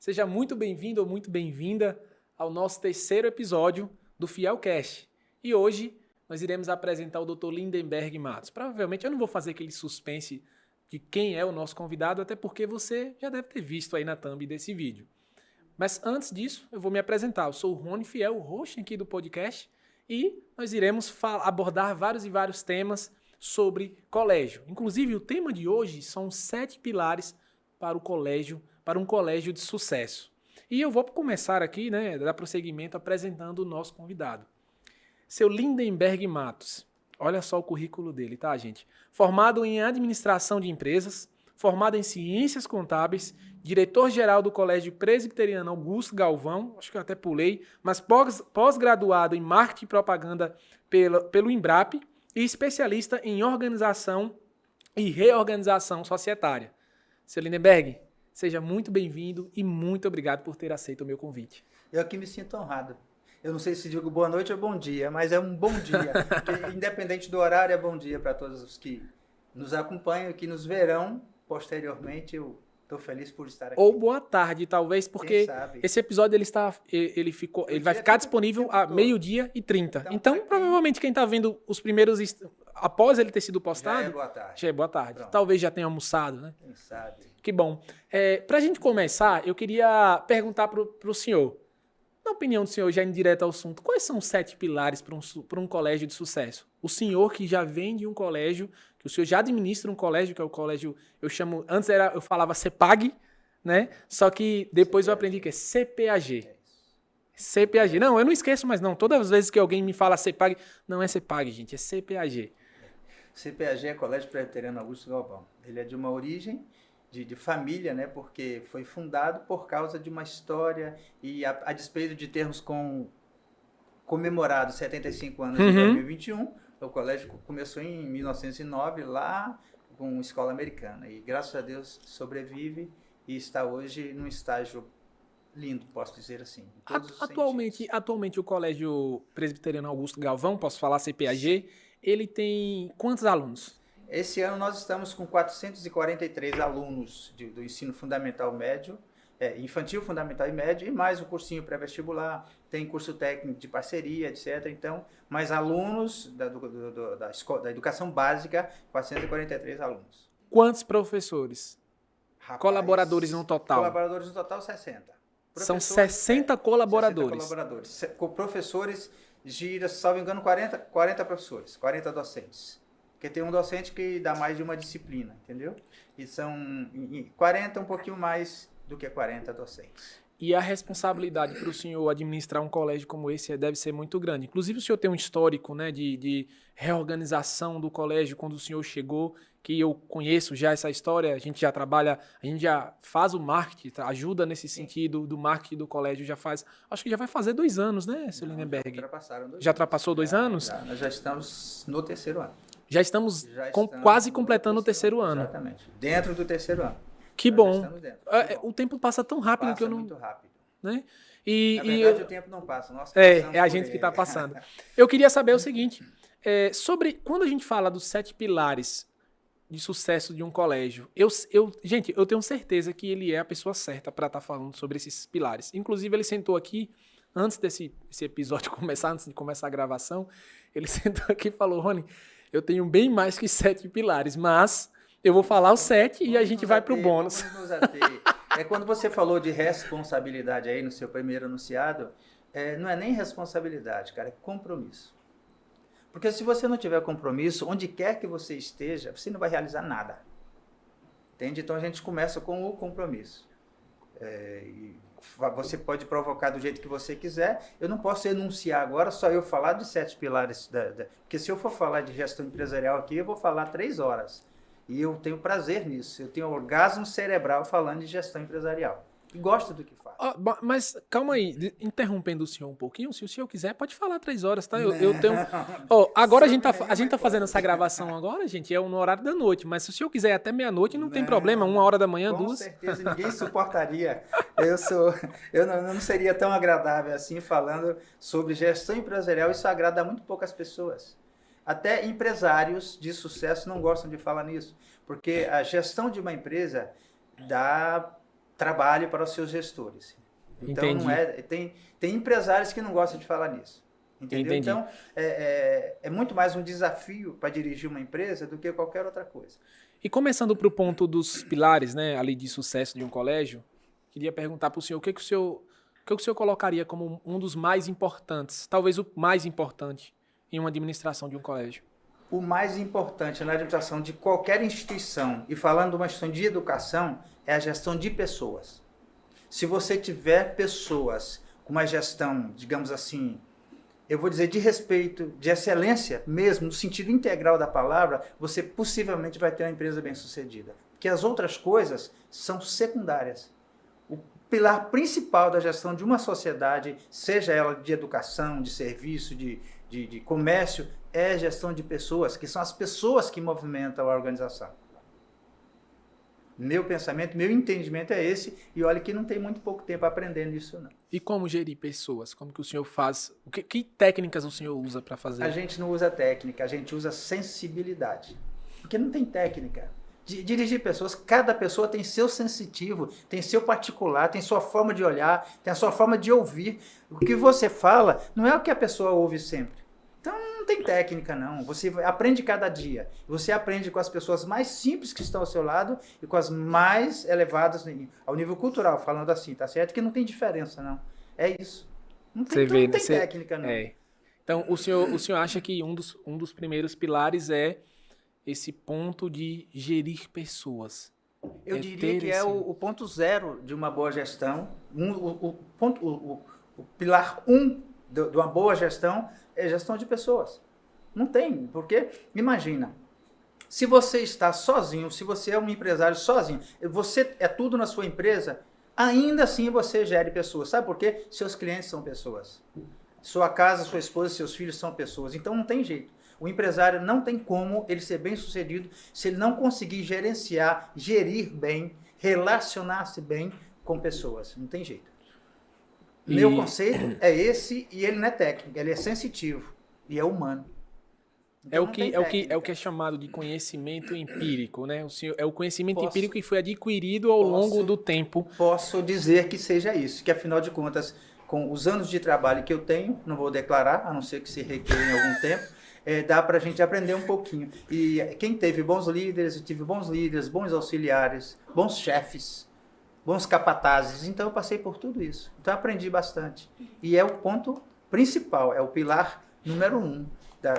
Seja muito bem-vindo ou muito bem-vinda ao nosso terceiro episódio do Fielcast. E hoje nós iremos apresentar o Dr. Lindenberg Matos. Provavelmente eu não vou fazer aquele suspense de quem é o nosso convidado, até porque você já deve ter visto aí na thumb desse vídeo. Mas antes disso, eu vou me apresentar. Eu sou o Rony Fiel, o host aqui do podcast, e nós iremos abordar vários e vários temas sobre colégio. Inclusive, o tema de hoje são 7 pilares para o colégio, para um colégio de sucesso. E eu vou começar aqui, dar prosseguimento apresentando o nosso convidado. Seu Lindenberg Matos. Olha só o currículo dele, tá, gente? Formado em administração de empresas, formado em ciências contábeis, diretor-geral do Colégio Presbiteriano Augusto Galvão, acho que eu até pulei, mas pós-graduado em marketing e propaganda pelo Embrap e especialista em organização e reorganização societária. Seu Lindenberg, seja muito bem-vindo e muito obrigado por ter aceito o meu convite. Eu aqui me sinto honrado. Eu não sei se digo boa noite ou bom dia, mas é um bom dia. Porque, independente do horário, é bom dia para todos os que nos acompanham e que nos verão posteriormente. Eu estou feliz por estar aqui. Ou boa tarde, talvez, porque esse episódio ele vai ficar disponível a meio-dia e 30. Então provavelmente quem está vendo os primeiros, após ele ter sido postado, já é boa tarde. Já é boa tarde. Pronto. Talvez já tenha almoçado, né? Quem sabe. Que bom. Para a gente começar, eu queria perguntar para o senhor, na opinião do senhor, já indo direto ao assunto, quais são os 7 pilares para um colégio de sucesso? O senhor que já vem de um colégio, que o senhor já administra um colégio, que é o colégio, antes eu falava CEPAG, né? Só que depois eu aprendi que é CPAG. CPAG. Não, eu não esqueço mais não. Todas as vezes que alguém me fala CEPAG, não é CEPAG, gente, é CPAG. CPAG é Colégio Presbiteriano Augusto Galvão. Ele é de uma origem de família, né? Porque foi fundado por causa de uma história e a despeito de termos comemorado 75 anos em 2021, o colégio começou em 1909 lá com escola americana e graças a Deus sobrevive e está hoje num estágio lindo, posso dizer assim. Atualmente o Colégio Presbiteriano Augusto Galvão, posso falar CPAG, ele tem quantos alunos? Esse ano nós estamos com 443 alunos do ensino fundamental médio, infantil, fundamental e médio, e mais o cursinho pré-vestibular, tem curso técnico de parceria, etc. Então, mais alunos da educação básica, 443 alunos. Quantos professores? Rapaz, colaboradores no total? Colaboradores no total, 60. São 60 colaboradores. 60 colaboradores. Com professores, gira, se salvo engano, 40 professores, 40 docentes. Porque tem um docente que dá mais de uma disciplina, entendeu? E são 40, um pouquinho mais do que 40 docentes. E a responsabilidade para o senhor administrar um colégio como esse deve ser muito grande. Inclusive, o senhor tem um histórico, né, de reorganização do colégio quando o senhor chegou, que eu conheço já essa história, a gente já trabalha, a gente já faz o marketing, ajuda nesse sentido do marketing do colégio, acho que já vai fazer 2 anos, né, seu Lindenberg? Já ultrapassou 2 anos? Já, nós já estamos no terceiro ano. Já estamos quase completando o terceiro ano. Exatamente. Dentro do terceiro ano. Que bom. O tempo passa tão rápido que eu não... Passa muito rápido. Né? Na verdade, o tempo não passa. Nós é a gente que está passando. Eu queria saber o seguinte, sobre quando a gente fala dos 7 pilares de sucesso de um colégio, gente, eu tenho certeza que ele é a pessoa certa para estar falando sobre esses pilares. Inclusive, ele sentou aqui, antes desse episódio começar, antes de começar a gravação, ele sentou aqui e falou, Rony, eu tenho bem mais que 7 pilares, mas eu vou falar os 7 e a gente vai para o bônus. Quando você falou de responsabilidade aí no seu primeiro enunciado, não é nem responsabilidade, cara, é compromisso. Porque se você não tiver compromisso, onde quer que você esteja, você não vai realizar nada. Entende? Então a gente começa com o compromisso. Você pode provocar do jeito que você quiser. Eu não posso enunciar agora, só eu falar de 7 pilares. Porque se eu for falar de gestão empresarial aqui, eu vou falar 3 horas. E eu tenho prazer nisso. Eu tenho orgasmo cerebral falando de gestão empresarial. E gosto do que faço. Mas calma aí, interrompendo o senhor um pouquinho, se o senhor quiser, pode falar 3 horas, tá? Eu tenho... agora a gente tá fazendo essa gravação agora, gente, no horário da noite, mas se o senhor quiser até meia-noite, não tem problema, 1h da manhã, 2. Com certeza, ninguém suportaria. Eu não seria tão agradável assim falando sobre gestão empresarial, isso agrada a muito poucas pessoas. Até empresários de sucesso não gostam de falar nisso, porque a gestão de uma empresa dá trabalho para os seus gestores. Então, Entendi. não é, tem empresários que não gostam de falar nisso. Entendeu? Entendi. Então, é muito mais um desafio para dirigir uma empresa do que qualquer outra coisa. E começando para o ponto dos pilares, né, ali de sucesso de um colégio, queria perguntar para o senhor o que o senhor colocaria como um dos mais importantes, talvez o mais importante, em uma administração de um colégio? O mais importante na administração de qualquer instituição, e falando de uma instituição de educação, é a gestão de pessoas. Se você tiver pessoas com uma gestão, digamos assim, eu vou dizer de respeito, de excelência mesmo, no sentido integral da palavra, você possivelmente vai ter uma empresa bem-sucedida. Porque as outras coisas são secundárias. O pilar principal da gestão de uma sociedade, seja ela de educação, de serviço, de comércio, é a gestão de pessoas, que são as pessoas que movimentam a organização. Meu pensamento, meu entendimento é esse, e olha que não tem muito pouco tempo aprendendo isso, não. E como gerir pessoas? Como que o senhor faz? Que técnicas o senhor usa para fazer? A gente não usa técnica, a gente usa sensibilidade. Porque não tem técnica. Dirigir pessoas, cada pessoa tem seu sensitivo, tem seu particular, tem sua forma de olhar, tem a sua forma de ouvir. O que você fala não é o que a pessoa ouve sempre. Então não tem técnica, não. Você aprende cada dia. Você aprende com as pessoas mais simples que estão ao seu lado e com as mais elevadas ao nível cultural, falando assim, tá certo? Que não tem diferença, não. É isso. Não tem, não tem técnica, não. É. Então, o senhor acha que um dos primeiros pilares é esse ponto de gerir pessoas? Eu diria que é o ponto zero de uma boa gestão. O pilar 1 de uma boa gestão é gestão de pessoas. Não tem, porque imagina, se você está sozinho, se você é um empresário sozinho, você é tudo na sua empresa, ainda assim você gere pessoas. Sabe por quê? Seus clientes são pessoas. Sua casa, sua esposa, seus filhos são pessoas. Então não tem jeito. O empresário não tem como ele ser bem-sucedido se ele não conseguir gerenciar, gerir bem, relacionar-se bem com pessoas. Não tem jeito. Meu conceito é esse, e ele não é técnico, ele é sensitivo e é humano. Então, é o que é chamado de conhecimento empírico, né? É o conhecimento empírico que foi adquirido ao longo do tempo. Posso dizer que seja isso, que afinal de contas, com os anos de trabalho que eu tenho, não vou declarar, a não ser que se requeira em algum tempo, dá para a gente aprender um pouquinho. E quem teve bons líderes, eu tive bons líderes, bons auxiliares, bons chefes, bons capatazes, então eu passei por tudo isso. Então eu aprendi bastante. E é o ponto principal, é o pilar número 1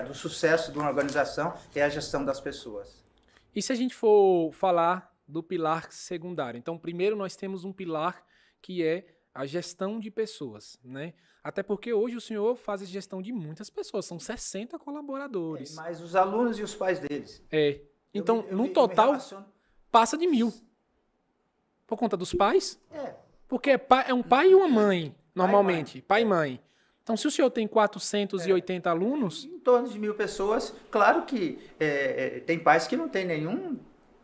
do sucesso de uma organização, é a gestão das pessoas. E se a gente for falar do pilar secundário? Então, primeiro nós temos um pilar que é a gestão de pessoas, né? Até porque hoje o senhor faz a gestão de muitas pessoas, são 60 colaboradores. Mas os alunos e os pais deles. Então, no total, passa de 1.000. Por conta dos pais? Porque é um pai e uma mãe, normalmente. Pai e mãe. Então, se o senhor tem 480 alunos... Em torno de 1.000 pessoas, claro que tem pais que não têm nenhum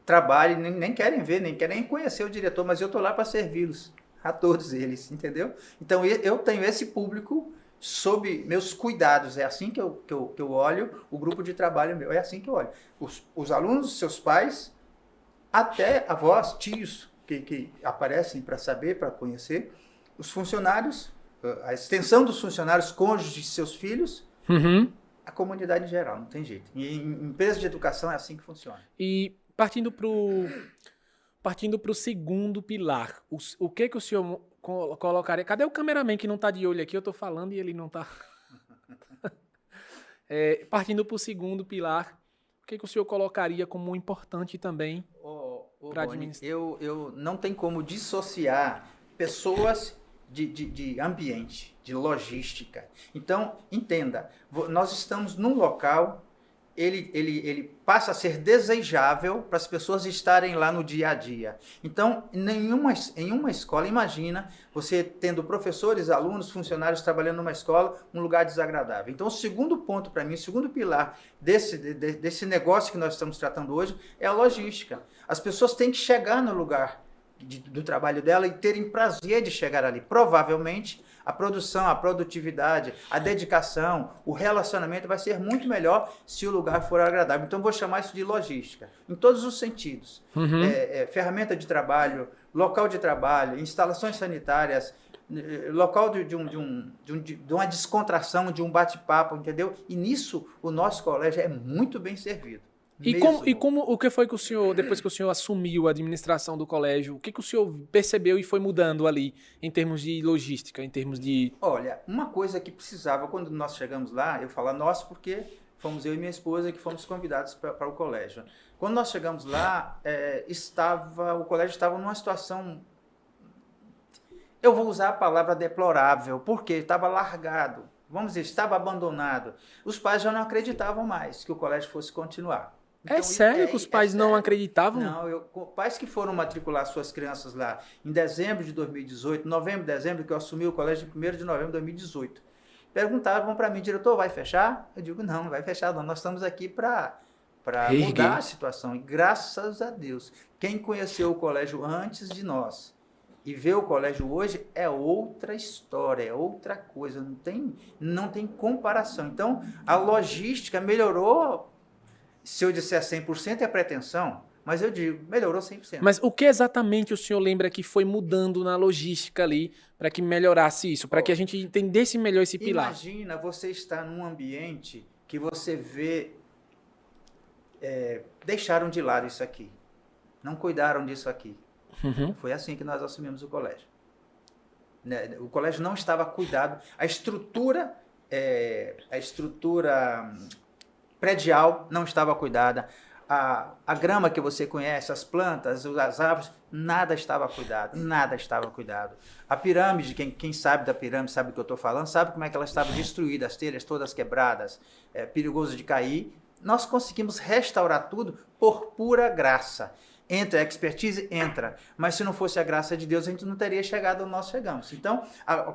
trabalho, nem querem ver, nem querem conhecer o diretor, mas eu estou lá para servi-los, a todos eles, entendeu? Então, eu tenho esse público sob meus cuidados, é assim que eu olho o grupo de trabalho meu, é assim que eu olho. Os alunos, seus pais, até avós, tios, que aparecem para saber, para conhecer, os funcionários, a extensão dos funcionários, cônjuges de seus filhos, a comunidade em geral, não tem jeito. E em empresas de educação é assim que funciona. E partindo para o segundo pilar, o que o senhor colocaria? Cadê o cameraman que não está de olho aqui? Eu estou falando e ele não está. Partindo para o segundo pilar, o que o senhor colocaria como importante também para administrar? Eu não tenho como dissociar pessoas de ambiente, de logística. Então, entenda, nós estamos num local, ele passa a ser desejável para as pessoas estarem lá no dia a dia. Então, em uma escola, imagina você tendo professores, alunos, funcionários trabalhando numa escola, um lugar desagradável. Então, o segundo ponto para mim, o segundo pilar desse negócio que nós estamos tratando hoje é a logística. As pessoas têm que chegar no lugar do trabalho dela e terem prazer de chegar ali. Provavelmente, a produção, a produtividade, a dedicação, o relacionamento vai ser muito melhor se o lugar for agradável. Então, vou chamar isso de logística, em todos os sentidos. Ferramenta de trabalho, local de trabalho, instalações sanitárias, local de uma descontração, de um bate-papo, entendeu? E nisso o nosso colégio é muito bem servido. O que foi que o senhor, depois que o senhor assumiu a administração do colégio, o que o senhor percebeu e foi mudando ali, em termos de logística, em termos de... Olha, uma coisa que precisava, quando nós chegamos lá, eu falo nós porque fomos eu e minha esposa que fomos convidados para o colégio. Quando nós chegamos lá, o colégio estava numa situação, eu vou usar a palavra deplorável, porque estava largado, vamos dizer, estava abandonado. Os pais já não acreditavam mais que o colégio fosse continuar. Então, sério que os pais não acreditavam? Não, pais que foram matricular suas crianças lá em dezembro de 2018, novembro, dezembro, que eu assumi o colégio em 1º de novembro de 2018, perguntavam para mim, diretor, vai fechar? Eu digo, não vai fechar não, nós estamos aqui para mudar a situação. E graças a Deus, quem conheceu o colégio antes de nós e vê o colégio hoje é outra história, é outra coisa, não tem comparação. Então, a logística melhorou. Se eu disser 100% é pretensão, mas eu digo, melhorou 100%. Mas o que exatamente o senhor lembra que foi mudando na logística ali para que melhorasse isso, para que a gente entendesse melhor esse pilar? Imagina você estar num ambiente que você vê, deixaram de lado isso aqui, não cuidaram disso aqui. Uhum. Foi assim que nós assumimos o colégio. O colégio não estava cuidado, a estrutura predial não estava cuidada, a grama que você conhece, as plantas, as árvores, nada estava cuidado. A pirâmide, quem sabe da pirâmide, sabe do que eu estou falando, sabe como é que ela estava destruída, as telhas todas quebradas, perigoso de cair. Nós conseguimos restaurar tudo por pura graça. Entra a expertise? Entra. Mas se não fosse a graça de Deus, a gente não teria chegado onde nós chegamos. Então,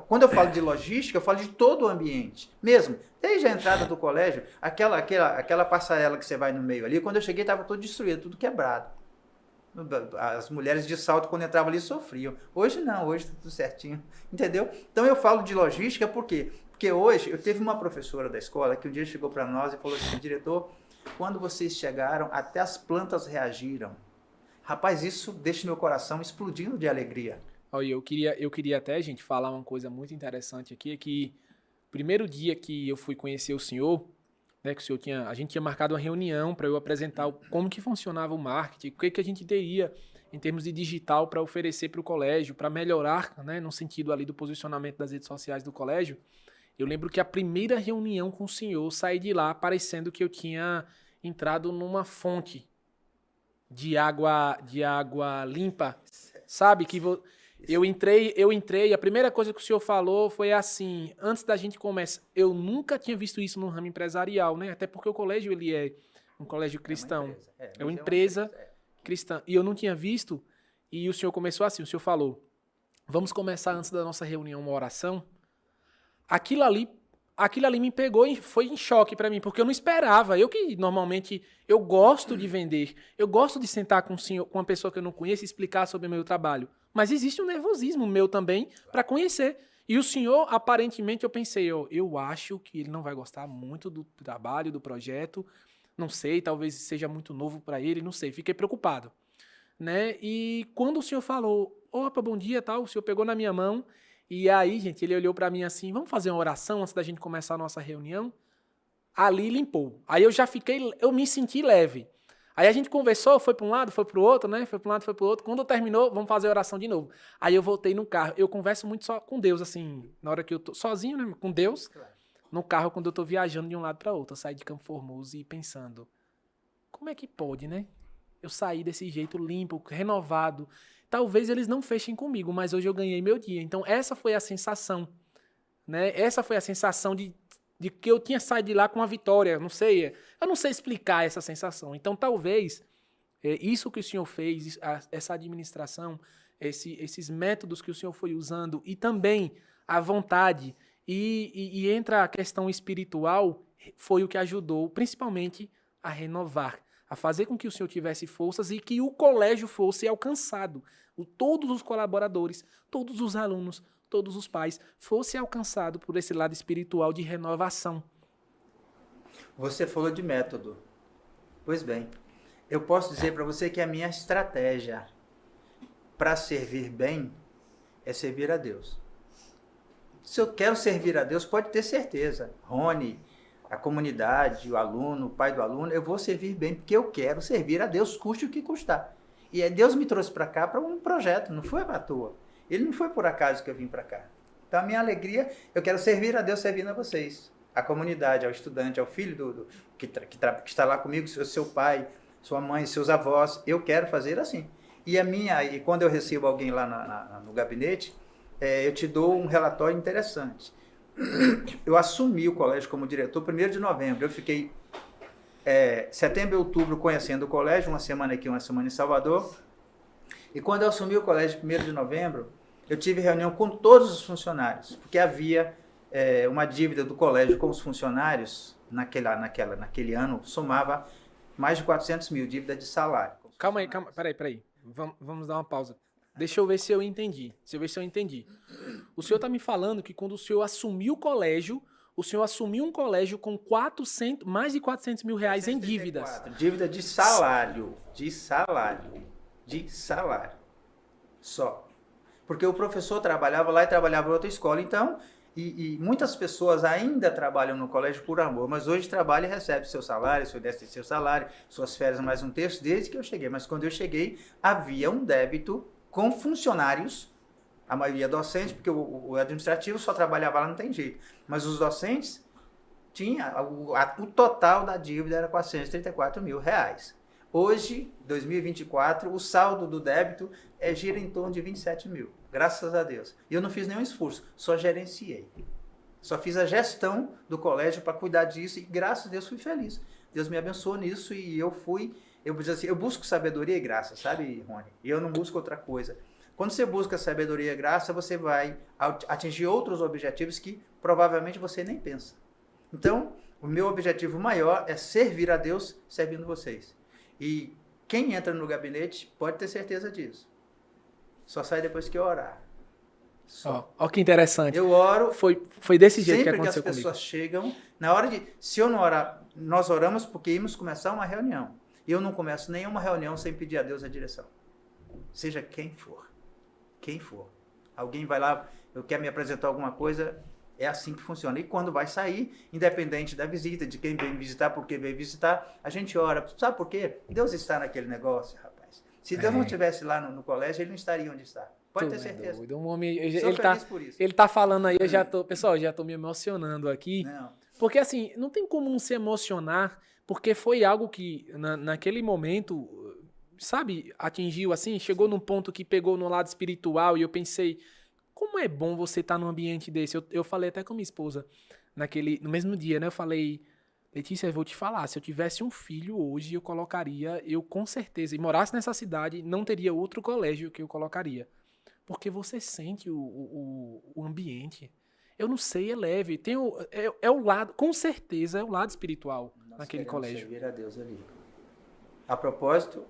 quando eu falo de logística, eu falo de todo o ambiente. Mesmo, desde a entrada do colégio, aquela passarela que você vai no meio ali, quando eu cheguei estava tudo destruído, tudo quebrado. As mulheres de salto, quando entravam ali, sofriam. Hoje não, hoje está tudo certinho. Entendeu? Então, eu falo de logística por quê? Porque hoje, eu teve uma professora da escola que um dia chegou para nós e falou assim, diretor, quando vocês chegaram, até as plantas reagiram. Rapaz, isso deixa meu coração explodindo de alegria. Olha, eu queria até, gente, falar uma coisa muito interessante aqui, é que o primeiro dia que eu fui conhecer o senhor, né, que o senhor a gente tinha marcado uma reunião para eu apresentar como que funcionava o marketing, o que a gente teria em termos de digital para oferecer para o colégio, para melhorar, né, no sentido ali do posicionamento das redes sociais do colégio. Eu lembro que a primeira reunião com o senhor, saí de lá parecendo que eu tinha entrado numa fonte de água limpa, sabe? Que eu entrei, a primeira coisa que o senhor falou foi assim, antes da gente começar, eu nunca tinha visto isso no ramo empresarial, né? Até porque o colégio, ele é um colégio cristão, é uma empresa cristã, e eu não tinha visto, e o senhor começou assim, o senhor falou, vamos começar antes da nossa reunião uma oração. Aquilo ali me pegou e foi em choque pra mim, porque eu não esperava. Eu que normalmente eu gosto de vender, eu gosto de sentar com uma pessoa que eu não conheço e explicar sobre o meu trabalho. Mas existe um nervosismo meu também para conhecer. E o senhor, aparentemente, eu pensei, eu acho que ele não vai gostar muito do trabalho, do projeto. Não sei, talvez seja muito novo para ele, não sei. Fiquei preocupado, né? E quando o senhor falou, opa, bom dia, tal, o senhor pegou na minha mão. E aí, gente, ele olhou pra mim assim, vamos fazer uma oração antes da gente começar a nossa reunião? Ali limpou. Aí eu me senti leve. Aí a gente conversou, foi pra um lado, foi pro outro, né? Foi pra um lado, foi pro outro. Quando terminou, vamos fazer a oração de novo. Aí eu voltei no carro. Eu converso muito só com Deus, assim, na hora que eu tô sozinho, né? Com Deus, no carro, quando eu tô viajando de um lado pra outro. Eu saí de Campo Formoso e pensando, como é que pode, né? Eu saí desse jeito limpo, renovado. Talvez eles não fechem comigo, mas hoje eu ganhei meu dia. Então, essa foi a sensação, né? Essa foi a sensação de que eu tinha saído de lá com uma vitória. Eu não sei explicar essa sensação. Então, talvez, isso que o senhor fez, essa administração, esses métodos que o senhor foi usando, e também a vontade, e entra a questão espiritual, foi o que ajudou, principalmente, a renovar, a fazer com que o senhor tivesse forças e que o colégio fosse alcançado. Todos os colaboradores, todos os alunos, todos os pais, fosse alcançado por esse lado espiritual de renovação. Você falou de método. Pois bem, eu posso dizer para você que a minha estratégia para servir bem é servir a Deus. Se eu quero servir a Deus, pode ter certeza. Rony, a comunidade, o aluno, o pai do aluno, eu vou servir bem, porque eu quero servir a Deus, custe o que custar. E Deus me trouxe para cá para um projeto, não foi à toa. Ele não foi por acaso que eu vim para cá. Então, a minha alegria, eu quero servir a Deus servindo a vocês. A comunidade, ao estudante, ao filho que está lá comigo, seu pai, sua mãe, seus avós. Eu quero fazer assim. E quando eu recebo alguém lá no gabinete, eu te dou um relatório interessante. Eu assumi o colégio como diretor 1º de novembro. Eu fiquei setembro e outubro conhecendo o colégio, uma semana aqui, uma semana em Salvador. E quando eu assumi o colégio 1º de novembro, eu tive reunião com todos os funcionários, porque havia uma dívida do colégio com os funcionários, naquele ano, somava mais de 400 mil, dívida de salário. Calma aí, peraí. Vamos dar uma pausa. Deixa eu ver se eu entendi. O senhor está me falando que quando o senhor assumiu o colégio, o senhor assumiu um colégio com mais de 400 mil reais em dívidas. Dívida de salário. Só. Porque o professor trabalhava lá e trabalhava em outra escola. Então, e muitas pessoas ainda trabalham no colégio por amor, mas hoje trabalha e recebe seu salário, seu salário, suas férias mais um terço, desde que eu cheguei. Mas quando eu cheguei, havia um débito com funcionários, a maioria docente, porque o administrativo só trabalhava lá, não tem jeito. Mas os docentes, o total da dívida era 434 mil reais. Hoje, 2024, o saldo do débito gira em torno de 27 mil, graças a Deus. E eu não fiz nenhum esforço, só gerenciei. Só fiz a gestão do colégio para cuidar disso e, graças a Deus, fui feliz. Deus me abençoou nisso e eu busco sabedoria e graça, sabe, Rony? E eu não busco outra coisa. Quando você busca sabedoria e graça, você vai atingir outros objetivos que provavelmente você nem pensa. Então, o meu objetivo maior é servir a Deus servindo vocês. E quem entra no gabinete pode ter certeza disso. Só sai depois que orar. Ó, que interessante. Eu oro. Foi desse jeito que aconteceu sempre que as comigo. pessoas chegam, se eu não orar, nós oramos porque íamos começar uma reunião. E eu não começo nenhuma reunião sem pedir a Deus a direção. Seja quem for. Quem for. Alguém vai lá, eu quero me apresentar alguma coisa, é assim que funciona. E quando vai sair, independente da visita, de quem vem visitar, por que veio visitar, a gente ora. Sabe por quê? Deus está naquele negócio, rapaz. Se Deus não estivesse lá no colégio, ele não estaria onde está. Pode ter certeza. Doido. Um homem, por isso. Ele tá falando aí, pessoal, já tô me emocionando aqui. Não. Porque assim, não tem como não se emocionar, porque foi algo que naquele momento, sabe, atingiu assim, chegou num ponto que pegou no lado espiritual e eu pensei, como é bom você estar num ambiente desse. Eu falei até com minha esposa no mesmo dia, né? Eu falei, Letícia, eu vou te falar, se eu tivesse um filho hoje, eu com certeza, e morasse nessa cidade, não teria outro colégio que eu colocaria. Porque você sente o ambiente. Eu não sei, é leve. Tem o lado, com certeza, é o lado espiritual naquele colégio. Servir a Deus ali. A propósito,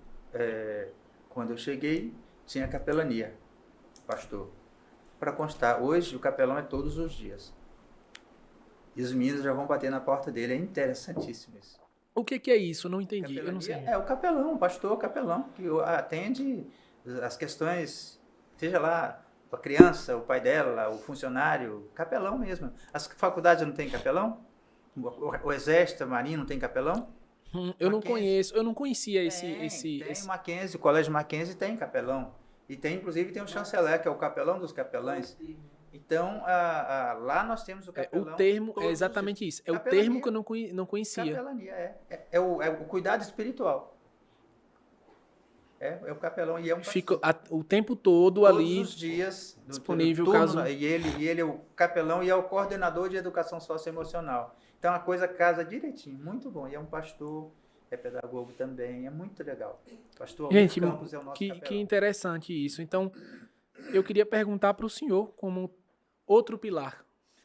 quando eu cheguei, tinha capelania, pastor. Para constar, hoje o capelão é todos os dias. E os meninos já vão bater na porta dele. É interessantíssimo isso. O que é isso? Não entendi. Capelania eu não sei. É o capelão, o pastor capelão, que atende as questões, seja lá a criança, o pai dela, o funcionário, capelão mesmo. As faculdades não tem capelão? O Exército, a Marinha não tem capelão? Eu não conheço, eu não conhecia Tem o Mackenzie, o Colégio Mackenzie tem capelão. E inclusive tem o chanceler, que é o capelão dos capelães. Então, lá nós temos o capelão. O termo é exatamente isso. É o termo que eu não conhecia. Capelania, é o cuidado espiritual. É o capelão e é um fica o tempo todo ali todos os dias disponível turno, caso e ele é o capelão e é o coordenador de educação socioemocional. Então a coisa casa direitinho, muito bom. E é um pastor, é pedagogo também, é muito legal. Pastor Gente, Campos é o nosso que interessante isso. Então, eu queria perguntar para o senhor como outro pilar.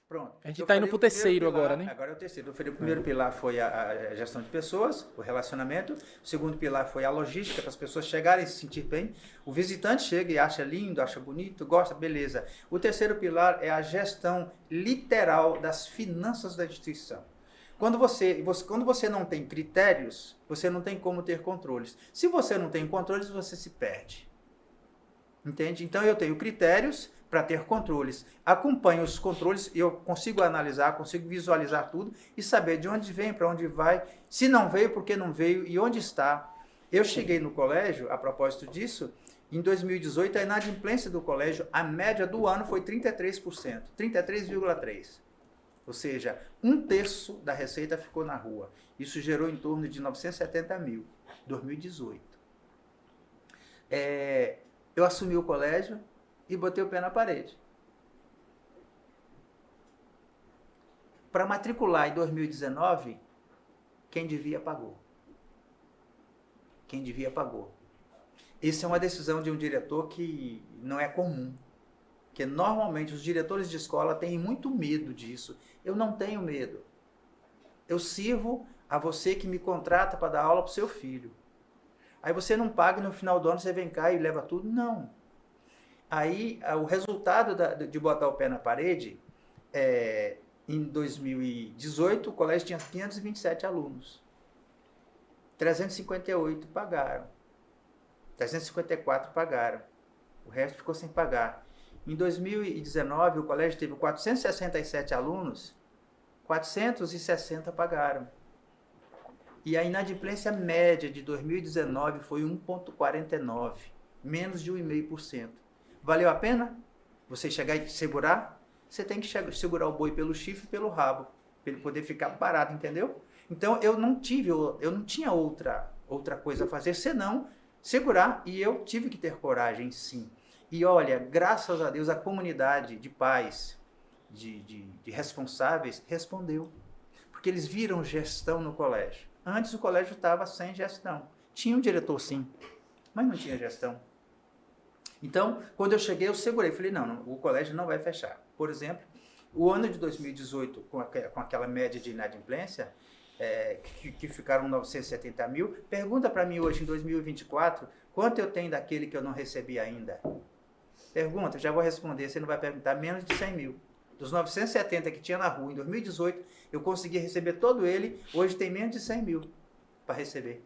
Pronto. A gente está indo para o terceiro agora, né? Agora é o terceiro. O primeiro pilar foi a gestão de pessoas, o relacionamento. O segundo pilar foi a logística, para as pessoas chegarem e se sentir bem. O visitante chega e acha lindo, acha bonito, gosta, beleza. O terceiro pilar é a gestão literal das finanças da instituição. Quando você não tem critérios, você não tem como ter controles. Se você não tem controles, você se perde. Entende? Então, eu tenho critérios para ter controles. Acompanho os controles, eu consigo analisar, consigo visualizar tudo e saber de onde vem, para onde vai, se não veio, por que não veio e onde está. Eu cheguei no colégio, a propósito disso, em 2018, a inadimplência do colégio, a média do ano foi 33%, 33,3%. Ou seja, 1/3 da receita ficou na rua. Isso gerou em torno de 970 mil, 2018. Eu assumi o colégio e botei o pé na parede. Para matricular em 2019, quem devia pagou. Quem devia pagou. Essa é uma decisão de um diretor que não é comum. Porque normalmente os diretores de escola têm muito medo disso. Eu não tenho medo. Eu sirvo a você que me contrata para dar aula para o seu filho. Aí você não paga e no final do ano você vem cá e leva tudo? Não. Aí o resultado de botar o pé na parede, em 2018 o colégio tinha 527 alunos. 358 pagaram. 354 pagaram. O resto ficou sem pagar. Em 2019, o colégio teve 467 alunos, 460 pagaram. E a inadimplência média de 2019 foi 1,49, menos de 1,5%. Valeu a pena você chegar e segurar? Você tem que segurar o boi pelo chifre e pelo rabo, para ele poder ficar parado, entendeu? Então, eu não tinha outra coisa a fazer, senão segurar, e eu tive que ter coragem, sim. E olha, graças a Deus, a comunidade de pais, de responsáveis, respondeu. Porque eles viram gestão no colégio. Antes o colégio estava sem gestão. Tinha um diretor, sim, mas não tinha gestão. Então, quando eu cheguei, eu segurei. Falei, não, o colégio não vai fechar. Por exemplo, o ano de 2018, com aquela média de inadimplência, que ficaram 970 mil, pergunta para mim hoje, em 2024, quanto eu tenho daquele que eu não recebi ainda? Pergunta, já vou responder, você não vai perguntar, menos de 100 mil. Dos 970 que tinha na rua em 2018, eu consegui receber todo ele, hoje tem menos de 100 mil para receber.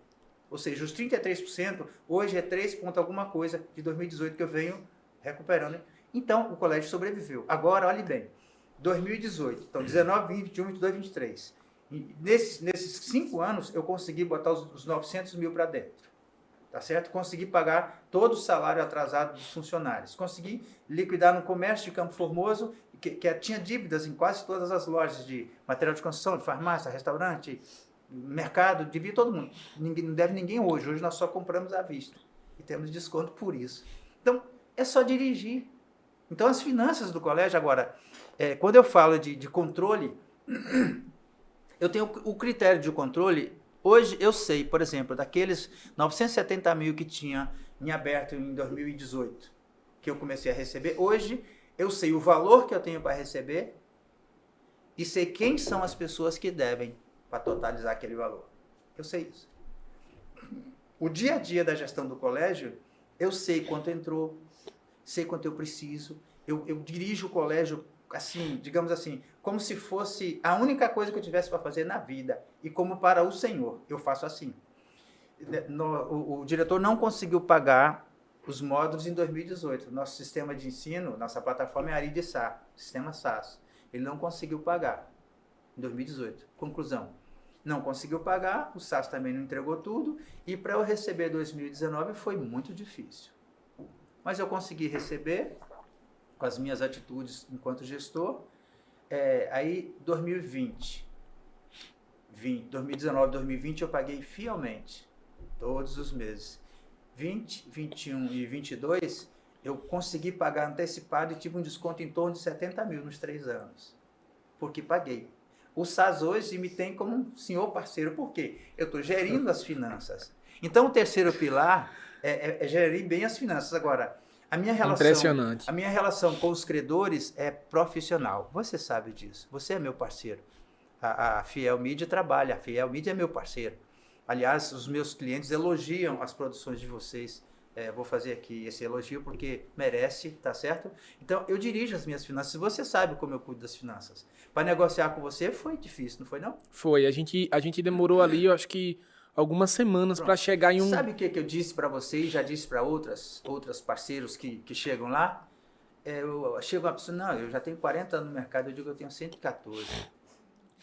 Ou seja, os 33%, hoje é 3 ponto alguma coisa de 2018 que eu venho recuperando. Então, o colégio sobreviveu. Agora, olhe bem, 2018, então 19, 20, 21, 22, 23. Nesses 5 anos, eu consegui botar os 900 mil para dentro. Tá certo? Consegui pagar todo o salário atrasado dos funcionários. Consegui liquidar no comércio de Campo Formoso, que tinha dívidas em quase todas as lojas de material de construção, de farmácia, restaurante, mercado, devia todo mundo. Não deve ninguém hoje. Hoje nós só compramos à vista. E temos desconto por isso. Então, é só dirigir. Então, as finanças do colégio, agora, quando eu falo de controle, eu tenho o critério de controle. Hoje eu sei, por exemplo, daqueles 970 mil que tinha em aberto em 2018, que eu comecei a receber, hoje eu sei o valor que eu tenho para receber e sei quem são as pessoas que devem para totalizar aquele valor. Eu sei isso. O dia a dia da gestão do colégio, eu sei quanto entrou, sei quanto eu preciso, eu dirijo o colégio assim, digamos assim, como se fosse a única coisa que eu tivesse para fazer na vida. E como para o Senhor, eu faço assim. O diretor não conseguiu pagar os módulos em 2018. Nosso sistema de ensino, nossa plataforma é Aridissá, sistema SAS. Ele não conseguiu pagar em 2018. Conclusão, não conseguiu pagar, o SAS também não entregou tudo, e para eu receber 2019 foi muito difícil. Mas eu consegui receber com as minhas atitudes enquanto gestor. Aí 2019, 2020 eu paguei fielmente, todos os meses. 20, 21 e 22 eu consegui pagar antecipado e tive um desconto em torno de 70 mil nos 3 anos, porque paguei. O SAS hoje me tem como um senhor parceiro, por quê? Eu estou gerindo as finanças. Então o terceiro pilar é gerir bem as finanças. Agora, a minha relação com os credores é profissional. Você sabe disso. Você é meu parceiro. A Fiel Mídia trabalha. A Fiel Mídia é meu parceiro. Aliás, os meus clientes elogiam as produções de vocês. Vou fazer aqui esse elogio porque merece, tá certo? Então, eu dirijo as minhas finanças. Você sabe como eu cuido das finanças. Para negociar com você foi difícil, não foi não? Foi. A gente demorou ali, eu acho que algumas semanas para Pronto. chegar em um... Sabe o que eu disse para você e já disse para outras parceiros que chegam lá? Eu chego uma pessoa, não, eu já tenho 40 anos no mercado, eu digo que eu tenho 114.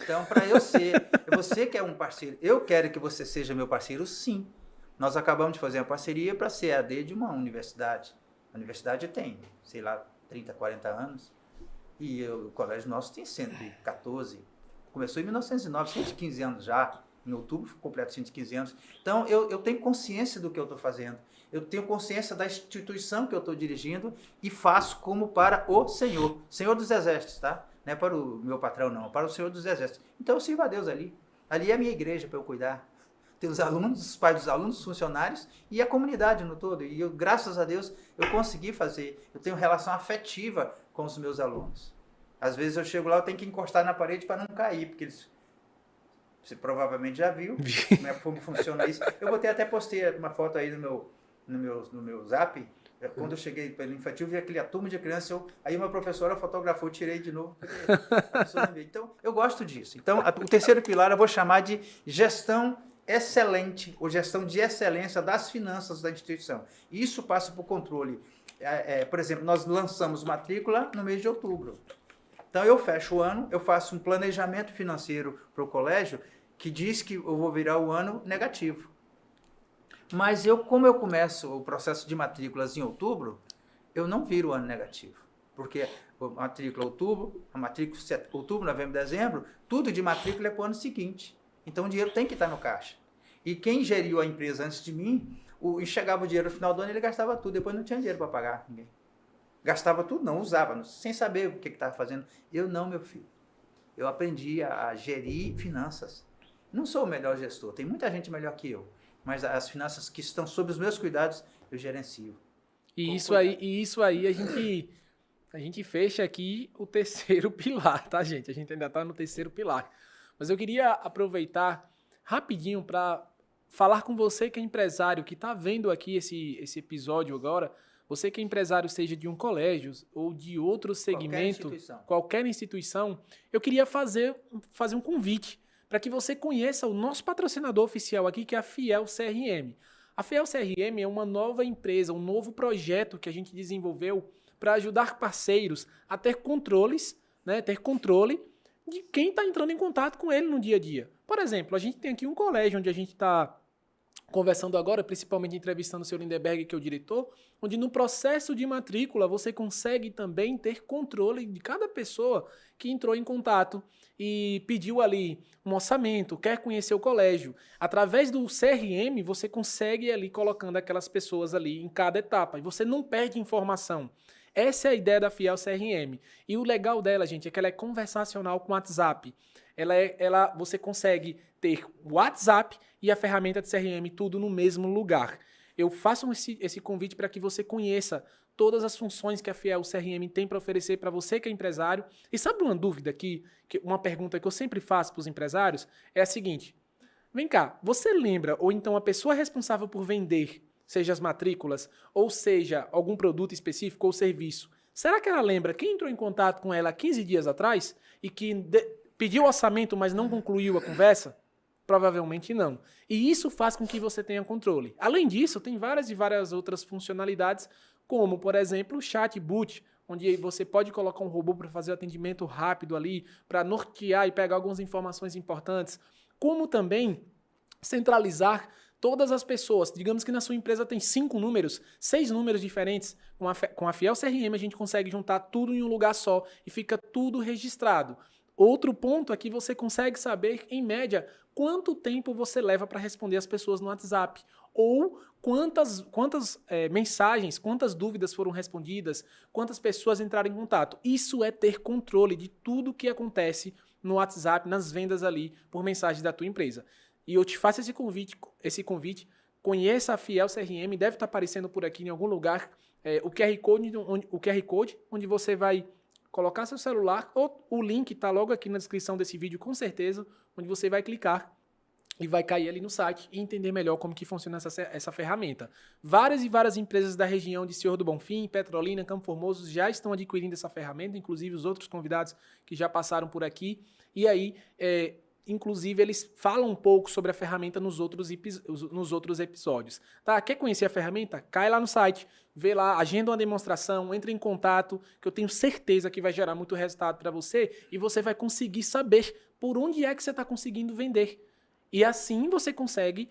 Então, para eu ser, você que é um parceiro, eu quero que você seja meu parceiro, sim. Nós acabamos de fazer uma parceria para ser AD de uma universidade. A universidade tem, sei lá, 30, 40 anos. E o colégio nosso tem 114. Começou em 1909, 115 anos já. Em outubro completo 115 anos. Então, eu tenho consciência do que eu estou fazendo. Eu tenho consciência da instituição que eu estou dirigindo e faço como para o Senhor. Senhor dos Exércitos, tá? Não é para o meu patrão, não. É para o Senhor dos Exércitos. Então, eu sirvo a Deus ali. Ali é a minha igreja para eu cuidar. Tem os alunos, os pais dos alunos, os funcionários e a comunidade no todo. E eu, graças a Deus, eu consegui fazer. Eu tenho relação afetiva com os meus alunos. Às vezes eu chego lá, eu tenho que encostar na parede para não cair, porque eles... Você provavelmente já viu como funciona isso. Eu postei uma foto aí no meu zap. Quando eu cheguei pelo infantil, vi a turma de crianças. Aí uma professora fotografou, tirei de novo. A pessoa não vê. Então, eu gosto disso. Então, o terceiro pilar eu vou chamar de gestão excelente, ou gestão de excelência das finanças da instituição. Isso passa por controle. Por exemplo, nós lançamos matrícula no mês de outubro. Então, eu fecho o ano, eu faço um planejamento financeiro para o colégio que diz que eu vou virar o ano negativo. Mas como eu começo o processo de matrículas em outubro, eu não viro o ano negativo. Porque a matrícula outubro, novembro, dezembro, tudo de matrícula é para o ano seguinte. Então, o dinheiro tem que estar no caixa. E quem geriu a empresa antes de mim, chegava o dinheiro no final do ano, ele gastava tudo, depois não tinha dinheiro para pagar ninguém. Gastava tudo, não, usava, sem saber o que estava fazendo. Eu não, meu filho. Eu aprendi a gerir finanças. Não sou o melhor gestor, tem muita gente melhor que eu. Mas as finanças que estão sob os meus cuidados, eu gerencio. E isso aí a gente fecha aqui o terceiro pilar, tá, gente? A gente ainda está no terceiro pilar. Mas eu queria aproveitar rapidinho para falar com você que é empresário, que está vendo aqui esse episódio agora. Você que é empresário, seja de um colégio ou de outro segmento, qualquer instituição, eu queria fazer um convite para que você conheça o nosso patrocinador oficial aqui, que é a Fiel CRM. A Fiel CRM é uma nova empresa, um novo projeto que a gente desenvolveu para ajudar parceiros a ter controles, né, ter controle de quem está entrando em contato com ele no dia a dia. Por exemplo, a gente tem aqui um colégio onde a gente está conversando agora, principalmente entrevistando o Sr. Lindenberg, que é o diretor, onde no processo de matrícula você consegue também ter controle de cada pessoa que entrou em contato e pediu ali um orçamento, quer conhecer o colégio. Através do CRM, você consegue ali colocando aquelas pessoas ali em cada etapa e você não perde informação. Essa é a ideia da Fiel CRM. E o legal dela, gente, é que ela é conversacional com o WhatsApp. Você consegue ter o WhatsApp e a ferramenta de CRM tudo no mesmo lugar. Eu faço esse convite para que você conheça todas as funções que a Fiel CRM tem para oferecer para você que é empresário. E sabe uma dúvida uma pergunta que eu sempre faço para os empresários? É a seguinte: vem cá, você lembra, ou então a pessoa responsável por vender, seja as matrículas, ou seja algum produto específico ou serviço, será que ela lembra quem entrou em contato com ela 15 dias atrás e que pediu orçamento, mas não concluiu a conversa? Provavelmente não. E isso faz com que você tenha controle. Além disso, tem várias e várias outras funcionalidades, como, por exemplo, o chatbot, onde você pode colocar um robô para fazer atendimento rápido ali, para nortear e pegar algumas informações importantes, como também centralizar todas as pessoas. Digamos que na sua empresa tem 5 números, 6 números diferentes. Com a Fiel CRM a gente consegue juntar tudo em um lugar só e fica tudo registrado. Outro ponto é que você consegue saber, em média, quanto tempo você leva para responder as pessoas no WhatsApp, ou quantas mensagens, quantas dúvidas foram respondidas, quantas pessoas entraram em contato. Isso é ter controle de tudo que acontece no WhatsApp, nas vendas ali, por mensagem da tua empresa. E eu te faço esse convite, conheça a Fiel CRM, deve estar aparecendo por aqui em algum lugar o QR Code, onde você vai colocar seu celular, ou o link está logo aqui na descrição desse vídeo, com certeza, onde você vai clicar e vai cair ali no site e entender melhor como que funciona essa ferramenta. Várias e várias empresas da região de Senhor do Bonfim, Petrolina, Campo Formoso já estão adquirindo essa ferramenta, inclusive os outros convidados que já passaram por aqui. E aí, inclusive, eles falam um pouco sobre a ferramenta nos outros episódios. Tá? Quer conhecer a ferramenta? Cai lá no site, vê lá, agenda uma demonstração, entre em contato, que eu tenho certeza que vai gerar muito resultado para você e você vai conseguir saber por onde é que você está conseguindo vender. E assim você consegue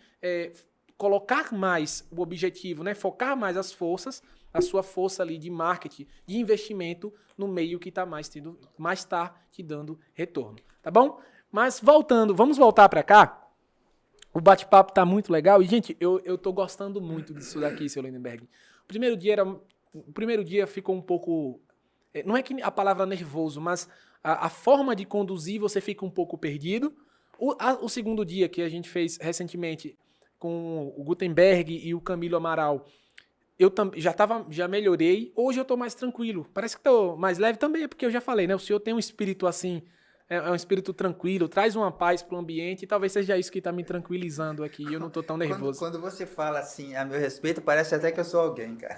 colocar mais o objetivo, né? Focar mais as forças, a sua força ali de marketing, de investimento no meio que mais tá te dando retorno, tá bom? Mas vamos voltar para cá. O bate-papo tá muito legal e, gente, eu tô gostando muito disso daqui, seu Lindenberg. O primeiro dia ficou um pouco, não é que a palavra nervoso, mas a forma de conduzir você fica um pouco perdido. O segundo dia que a gente fez recentemente com o Gutenberg e o Camilo Amaral, eu já melhorei. Hoje eu tô mais tranquilo. Parece que tô mais leve também, porque eu já falei, né? O senhor tem um espírito assim, é um espírito tranquilo, traz uma paz pro ambiente e talvez seja isso que tá me tranquilizando aqui e eu não tô tão nervoso. Quando você fala assim, a meu respeito, parece até que eu sou alguém, cara.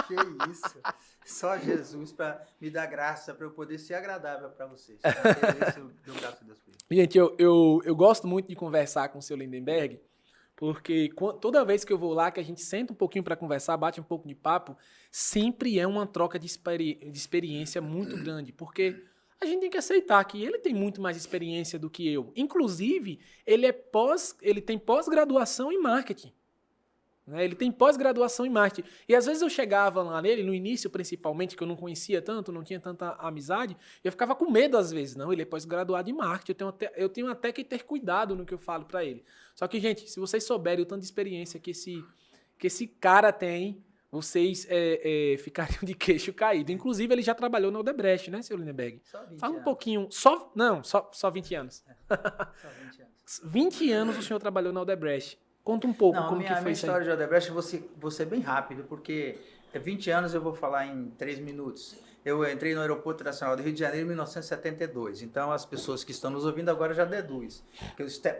Que isso? Só Jesus para me dar graça, para eu poder ser agradável para vocês. Gente, eu gosto muito de conversar com o seu Lindenberg, porque toda vez que eu vou lá, que a gente senta um pouquinho para conversar, bate um pouco de papo, sempre é uma troca de experiência muito grande, porque a gente tem que aceitar que ele tem muito mais experiência do que eu. Inclusive, ele tem pós-graduação em marketing. Né? Ele tem pós-graduação em marketing. E às vezes eu chegava lá nele, no início principalmente, que eu não conhecia tanto, não tinha tanta amizade, eu ficava com medo às vezes. Não, ele é pós-graduado em marketing, eu tenho até que ter cuidado no que eu falo para ele. Só que, gente, se vocês souberem o tanto de experiência que esse cara tem, vocês ficariam de queixo caído. Inclusive, ele já trabalhou na Odebrecht, né, seu Lindenberg? Fala um pouquinho. Só 20 anos. Só 20 anos. 20 anos o senhor trabalhou na Odebrecht. Conta um pouco como que foi isso aí. A minha história de Odebrecht, vou ser bem rápido, porque 20 anos eu vou falar em 3 minutos. Eu entrei no Aeroporto Internacional do Rio de Janeiro em 1972, então as pessoas que estão nos ouvindo agora já deduzem.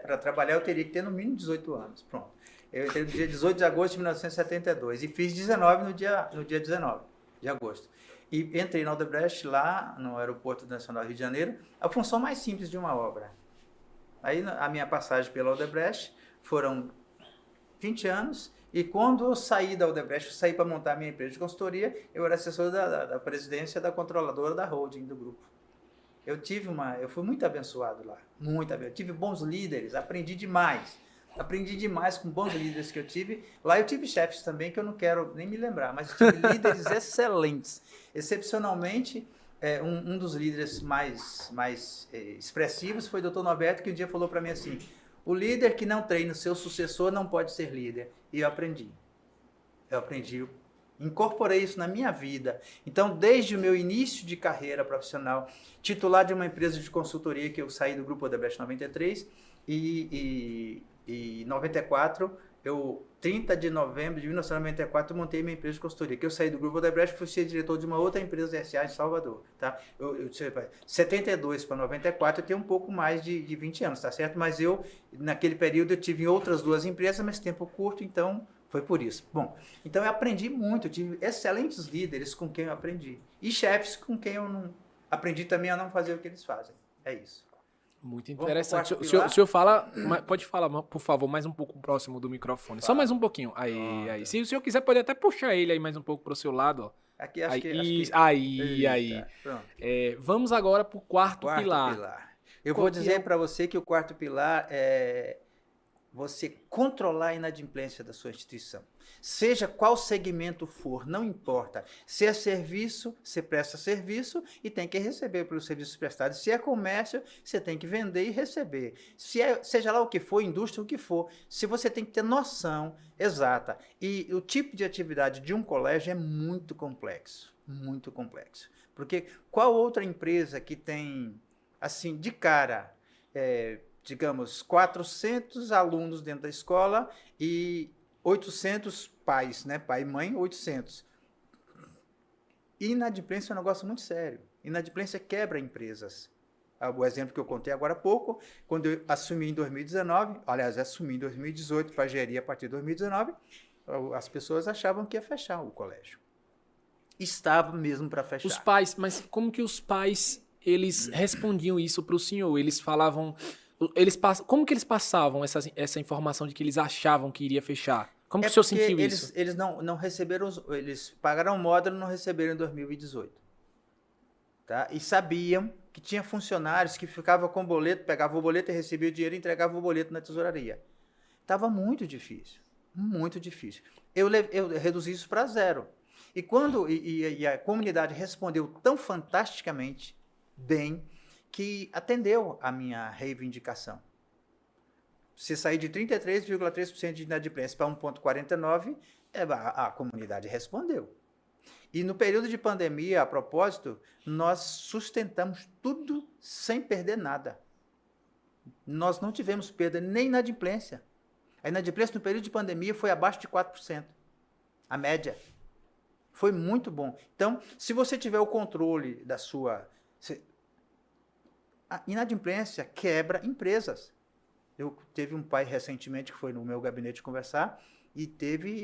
Para trabalhar eu teria que ter no mínimo 18 anos, pronto. Eu entrei no dia 18 de agosto de 1972 e fiz 19 no dia 19 de agosto. E entrei na Odebrecht lá no Aeroporto Internacional do Rio de Janeiro, a função mais simples de uma obra. Aí a minha passagem pela Odebrecht foram 20 anos, e quando eu saí da Odebrecht, eu saí para montar a minha empresa de consultoria, eu era assessor da presidência da controladora da holding do grupo. Eu fui muito abençoado lá, muito abençoado. Tive bons líderes, aprendi demais com bons líderes que eu tive. Lá eu tive chefes também, que eu não quero nem me lembrar, mas eu tive líderes excelentes. Excepcionalmente, um dos líderes mais expressivos foi o Dr. Norberto, que um dia falou para mim assim: o líder que não treina o seu sucessor não pode ser líder. E eu aprendi, incorporei isso na minha vida. Então, desde o meu início de carreira profissional, titular de uma empresa de consultoria, que eu saí do Grupo Odebrecht em 93, e em 94, 30 de novembro de 1994, eu montei minha empresa de consultoria, que eu saí do Grupo Odebrecht e fui ser diretor de uma outra empresa SA em Salvador. Tá? 72 para 94, eu tenho um pouco mais de 20 anos, tá certo? Mas naquele período, eu tive outras 2 empresas, mas tempo curto, então foi por isso. Bom, então eu aprendi muito, eu tive excelentes líderes com quem eu aprendi. E chefes com quem eu não aprendi também a não fazer o que eles fazem. É isso. Muito interessante. O senhor fala, pode falar, por favor, mais um pouco próximo do microfone. Só mais um pouquinho. Aí. Se o senhor quiser, pode até puxar ele aí mais um pouco para o seu lado. Ó. Aqui, Aí. Vamos agora para o quarto pilar. Eu vou dizer para você que o quarto pilar é você controlar a inadimplência da sua instituição. Seja qual segmento for, não importa. Se é serviço, você presta serviço e tem que receber pelos serviços prestados. Se é comércio, você tem que vender e receber. Seja lá o que for, indústria, o que for, se você tem que ter noção exata. E o tipo de atividade de um colégio é muito complexo, muito complexo. Porque qual outra empresa que tem, assim, de cara, digamos, 400 alunos dentro da escola e 800 pais, né? Pai e mãe, 800. Inadimplência é um negócio muito sério. Inadimplência quebra empresas. O exemplo que eu contei agora há pouco, quando eu assumi em 2019, aliás, assumi em 2018 para gerir a partir de 2019, as pessoas achavam que ia fechar o colégio. Estava mesmo para fechar. Os pais, mas como que os pais eles respondiam isso para o senhor? Eles falavam... Como que eles passavam essa informação de que eles achavam que iria fechar? Como que o senhor sentiu isso? Eles não receberam, eles pagaram o módulo e não receberam em 2018. Tá? E sabiam que tinha funcionários que ficavam com o boleto, pegavam o boleto e recebiam o dinheiro e entregavam o boleto na tesouraria. Estava muito difícil, muito difícil. Eu reduzi isso para 0. E a comunidade respondeu tão fantasticamente bem que atendeu a minha reivindicação. Se sair de 33,3% de inadimplência para 1,49%, a comunidade respondeu. E no período de pandemia, a propósito, nós sustentamos tudo sem perder nada. Nós não tivemos perda nem inadimplência. A inadimplência no período de pandemia foi abaixo de 4%. A média. Foi muito bom. Então, se você tiver o controle da sua... A inadimplência quebra empresas. Eu teve um pai recentemente que foi no meu gabinete conversar e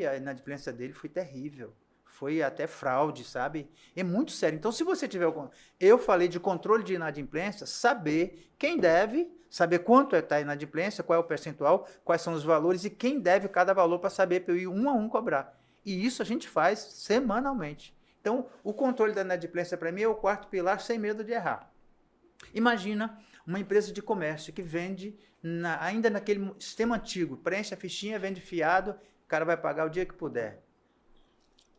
a inadimplência dele foi terrível. Foi até fraude, sabe? É muito sério. Então, se você tiver... Eu falei de controle de inadimplência, saber quem deve, saber quanto está a inadimplência, qual é o percentual, quais são os valores e quem deve cada valor para saber para eu ir um a um cobrar. E isso a gente faz semanalmente. Então, o controle da inadimplência para mim é o quarto pilar sem medo de errar. Imagina uma empresa de comércio que vende ainda naquele sistema antigo, preenche a fichinha, vende fiado, o cara vai pagar o dia que puder.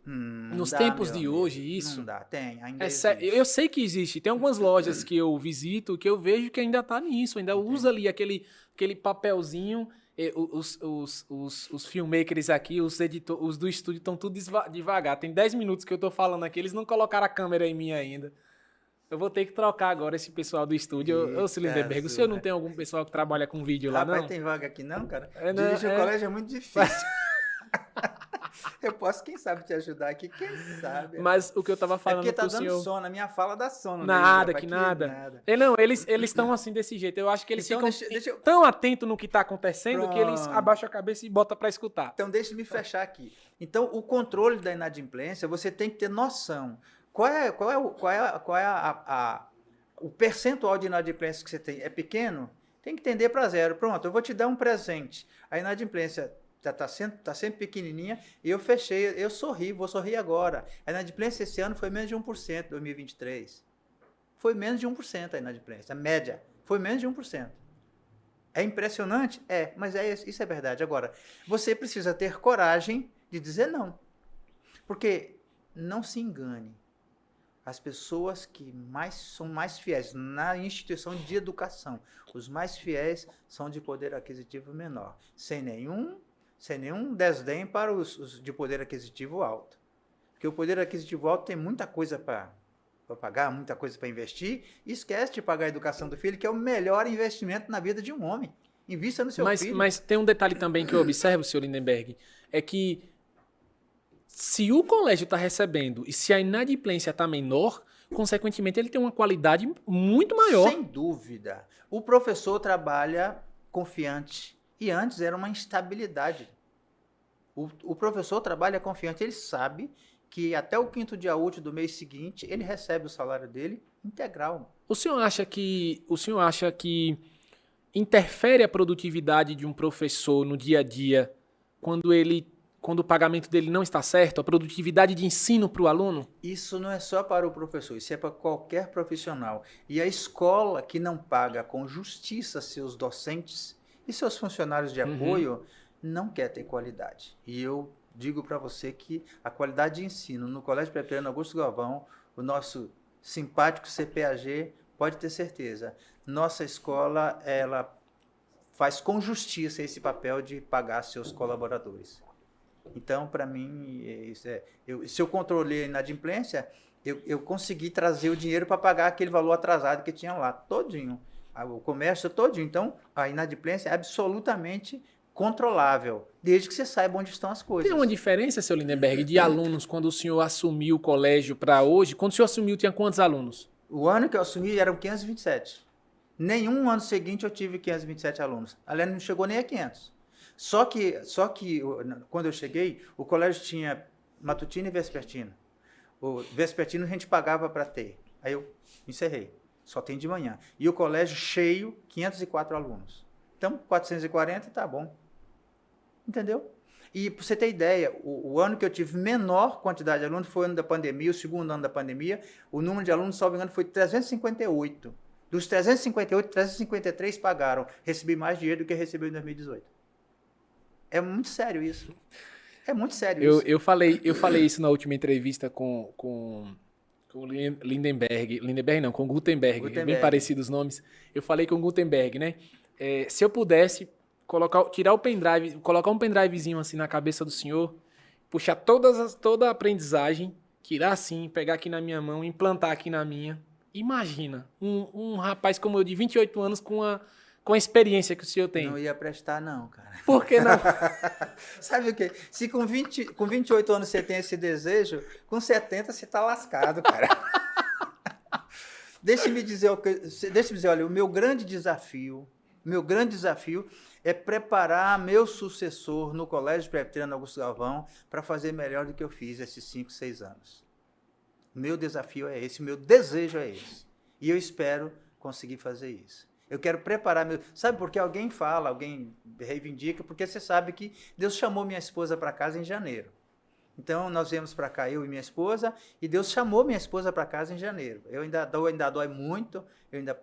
Nos tempos de hoje, isso... Não dá, ainda eu sei que existe. Tem algumas lojas que eu visito que eu vejo que ainda tá nisso, ainda usa ali aquele papelzinho. Os filmmakers aqui, os do estúdio estão tudo devagar. Tem 10 minutos que eu tô falando aqui, eles não colocaram a câmera em mim ainda. Eu vou ter que trocar agora esse pessoal do estúdio. Ô, Lindenberg, o senhor não tem algum pessoal que trabalha com vídeo lá, não? Rapaz, tem vaga aqui não, cara? Dirigir o colégio é muito difícil. Eu posso, quem sabe, te ajudar aqui, quem sabe. Mas o que eu tava falando porque tá pro dando senhor... sono, a minha fala dá sono. Nada, que nada. Não, eles estão assim desse jeito. Eu acho que eles ficam tão atentos no que tá acontecendo que eles abaixam a cabeça e botam pra escutar. Então, deixa-me fechar aqui. Então, o controle da inadimplência, você tem que ter noção. Qual é o percentual de inadimplência que você tem? É pequeno? Tem que entender para 0. Pronto, eu vou te dar um presente. A inadimplência está sempre pequenininha e eu fechei, eu vou sorrir agora. A inadimplência esse ano foi menos de 1%, 2023. Foi menos de 1% a inadimplência, a média. Foi menos de 1%. É impressionante? É, mas isso é verdade. Agora, você precisa ter coragem de dizer não. Porque, não se engane, as pessoas que são mais fiéis na instituição de educação, os mais fiéis são de poder aquisitivo menor, sem nenhum desdém para os de poder aquisitivo alto. Porque o poder aquisitivo alto tem muita coisa para pagar, muita coisa para investir, e esquece de pagar a educação do filho, que é o melhor investimento na vida de um homem. Invista no seu filho. Mas tem um detalhe também que eu observo, senhor Lindenberg, é que se o colégio está recebendo e se a inadimplência está menor, consequentemente ele tem uma qualidade muito maior. Sem dúvida. O professor trabalha confiante e antes era uma instabilidade. O professor trabalha confiante, ele sabe que até o 5º dia útil do mês seguinte ele recebe o salário dele integral. O senhor acha que interfere a produtividade de um professor no dia a dia quando o pagamento dele não está certo, a produtividade de ensino para o aluno? Isso não é só para o professor, isso é para qualquer profissional. E a escola que não paga com justiça seus docentes e seus funcionários de apoio não quer ter qualidade. E eu digo para você que a qualidade de ensino no Colégio Pretoriano Augusto Galvão, o nosso simpático CPAG, pode ter certeza, nossa escola ela faz com justiça esse papel de pagar seus colaboradores. Então, para mim, se eu controlei a inadimplência, eu consegui trazer o dinheiro para pagar aquele valor atrasado que tinha lá, todinho. O comércio todinho. Então, a inadimplência é absolutamente controlável, desde que você saiba onde estão as coisas. Tem uma diferença, seu Lindenberg, de alunos quando o senhor assumiu o colégio para hoje? Quando o senhor assumiu, tinha quantos alunos? O ano que eu assumi eram 527. Nenhum ano seguinte eu tive 527 alunos. Aliás, não chegou nem a 500. Só que quando eu cheguei, o colégio tinha matutino e vespertino. O vespertino a gente pagava para ter. Aí eu encerrei. Só tem de manhã. E o colégio cheio, 504 alunos. Então, 440 tá bom. Entendeu? E para você ter ideia, o ano que eu tive menor quantidade de alunos foi o ano da pandemia, o segundo ano da pandemia. O número de alunos, salvo engano, foi 358. Dos 358, 353 pagaram. Recebi mais dinheiro do que recebi em 2018. É muito sério isso. É muito sério isso. Eu falei isso na última entrevista com o Lindenberg. Lindenberg não, com o Gutenberg. Bem parecidos os nomes. Eu falei com o Gutenberg, né? Se eu pudesse tirar o pendrive, colocar um pendrivezinho assim na cabeça do senhor, puxar toda a aprendizagem, tirar assim, pegar aqui na minha mão, implantar aqui na minha. Imagina, um rapaz como eu, de 28 anos, com a experiência que o senhor tem. Não ia prestar, não, cara. Por que não? Sabe o quê? Se com 28 anos você tem esse desejo, com 70 você tá lascado, cara. Deixa-me dizer, olha, o meu grande desafio é preparar meu sucessor no Colégio Presbiteriano Augusto Galvão para fazer melhor do que eu fiz esses 5, 6 anos. Meu desafio é esse, meu desejo é esse. E eu espero conseguir fazer isso. Eu quero preparar meu... Sabe por que alguém fala, alguém reivindica? Porque você sabe que Deus chamou minha esposa para casa em janeiro. Então, nós viemos para cá, eu e minha esposa, e Deus chamou minha esposa para casa em janeiro. Eu ainda dói muito, eu ainda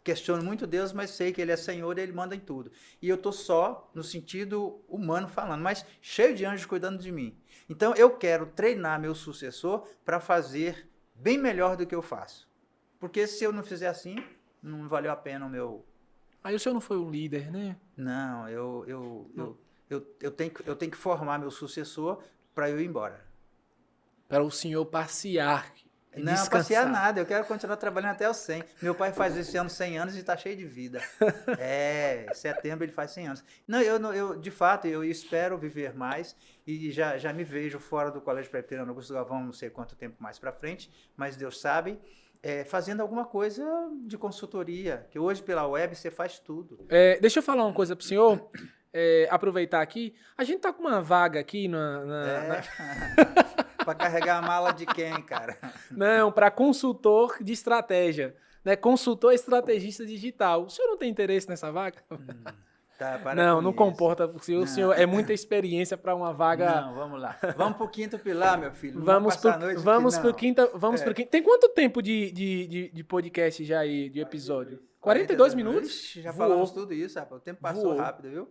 questiono muito Deus, mas sei que Ele é Senhor e Ele manda em tudo. E eu estou só no sentido humano falando, mas cheio de anjos cuidando de mim. Então, eu quero treinar meu sucessor para fazer bem melhor do que eu faço. Porque se eu não fizer assim, não valeu a pena o meu... Aí o senhor não foi o líder, né? Não, eu tenho que formar meu sucessor para eu ir embora. Para o senhor passear. Não, descansar. passear nada, eu quero continuar trabalhando até os 100. Meu pai faz esse ano 100 anos e está cheio de vida. Em setembro ele faz 100 anos. Não, de fato, eu espero viver mais e já me vejo fora do Colégio Presbiteriano Augusto Galvão, não sei quanto tempo mais para frente, mas Deus sabe, fazendo alguma coisa de consultoria, que hoje pela web você faz tudo. Deixa eu falar uma coisa para o senhor. Aproveitar aqui, a gente tá com uma vaga aqui Para carregar a mala de quem, cara? Não, para consultor de estratégia, né? Consultor estrategista digital. O senhor não tem interesse nessa vaga? Não comporta, porque o senhor é muita experiência para uma vaga. Não, vamos lá. Vamos pro quinto pilar, meu filho. Vamos pro quinto. Tem quanto tempo de podcast já aí, de episódio? 42 minutos? Ixi, já falamos tudo isso, rapaz. O tempo passou rápido, viu?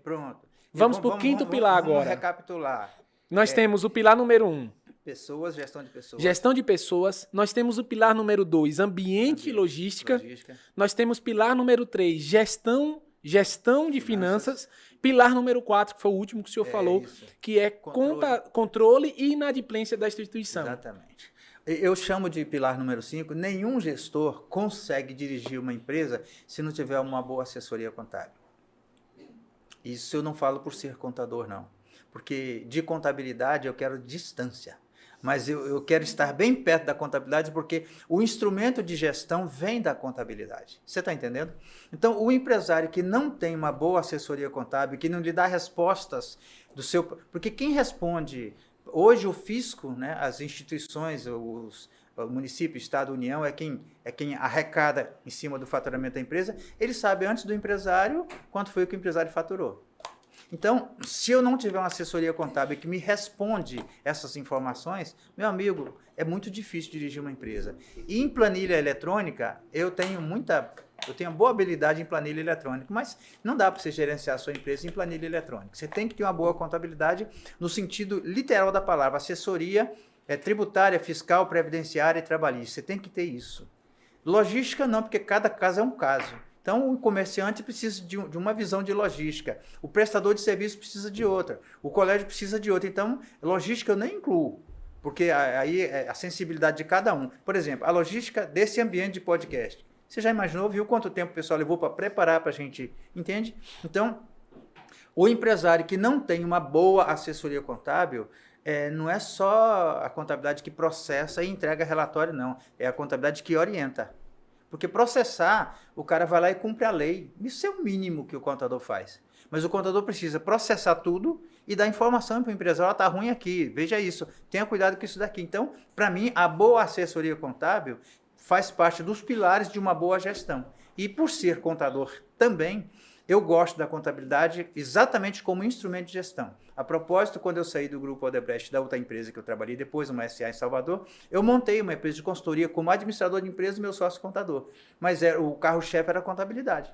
Pronto. Vamos pro quinto pilar agora. Vamos recapitular. Nós temos o pilar número 1. Pessoas, gestão de pessoas. Gestão de pessoas. Nós temos o pilar número 2, ambiente e logística. Nós temos pilar número 3, gestão de finanças. Pilar número 4, que foi o último que o senhor falou, que é controle e inadimplência da instituição. Exatamente. Eu chamo de pilar número 5, nenhum gestor consegue dirigir uma empresa se não tiver uma boa assessoria contábil. Isso eu não falo por ser contador, não. Porque de contabilidade eu quero distância. Mas eu quero estar bem perto da contabilidade porque o instrumento de gestão vem da contabilidade. Você está entendendo? Então, o empresário que não tem uma boa assessoria contábil, que não lhe dá respostas do seu... Porque quem responde... Hoje o fisco, né, as instituições, o município, Estado, União, é quem arrecada em cima do faturamento da empresa. Ele sabe antes do empresário quanto foi o que o empresário faturou. Então, se eu não tiver uma assessoria contábil que me responde essas informações, meu amigo, é muito difícil dirigir uma empresa. E em planilha eletrônica, eu tenho boa habilidade em planilha eletrônica, mas não dá para você gerenciar a sua empresa em planilha eletrônica. Você tem que ter uma boa contabilidade no sentido literal da palavra. Assessoria tributária, fiscal, previdenciária e trabalhista. Você tem que ter isso. Logística não, porque cada caso é um caso. Então, o comerciante precisa de uma visão de logística, o prestador de serviço precisa de outra, o colégio precisa de outra. Então, logística eu nem incluo, porque aí é a sensibilidade de cada um. Por exemplo, a logística desse ambiente de podcast. Você já imaginou, viu quanto tempo o pessoal levou para preparar para a gente, entende? Então, o empresário que não tem uma boa assessoria contábil, não é só a contabilidade que processa e entrega relatório, não. É a contabilidade que orienta. Porque processar, o cara vai lá e cumpre a lei. Isso é o mínimo que o contador faz. Mas o contador precisa processar tudo e dar informação para o empresário. Está ruim aqui, veja isso, tenha cuidado com isso daqui. Então, para mim, a boa assessoria contábil faz parte dos pilares de uma boa gestão. E por ser contador também, eu gosto da contabilidade exatamente como instrumento de gestão. A propósito, quando eu saí do Grupo Odebrecht, da outra empresa que eu trabalhei depois, uma SA em Salvador, eu montei uma empresa de consultoria como administrador de empresa e meu sócio contador. Mas o carro-chefe era a contabilidade.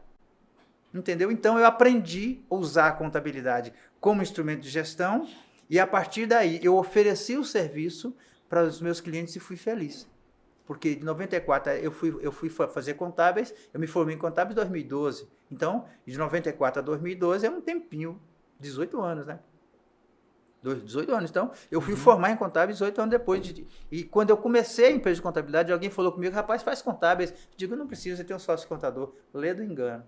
Entendeu? Então, eu aprendi a usar a contabilidade como instrumento de gestão e, a partir daí, eu ofereci o serviço para os meus clientes e fui feliz. Porque de 94 eu fui fazer contábeis, eu me formei em contábeis em 2012. Então, de 94 a 2012 é um tempinho, 18 anos, né? 18 anos. Então, eu fui formar em contábeis 18 anos depois. E quando eu comecei a empresa de contabilidade, alguém falou comigo, rapaz, faz contábeis. Eu digo, não precisa, você tem um sócio contador. Lê do engano.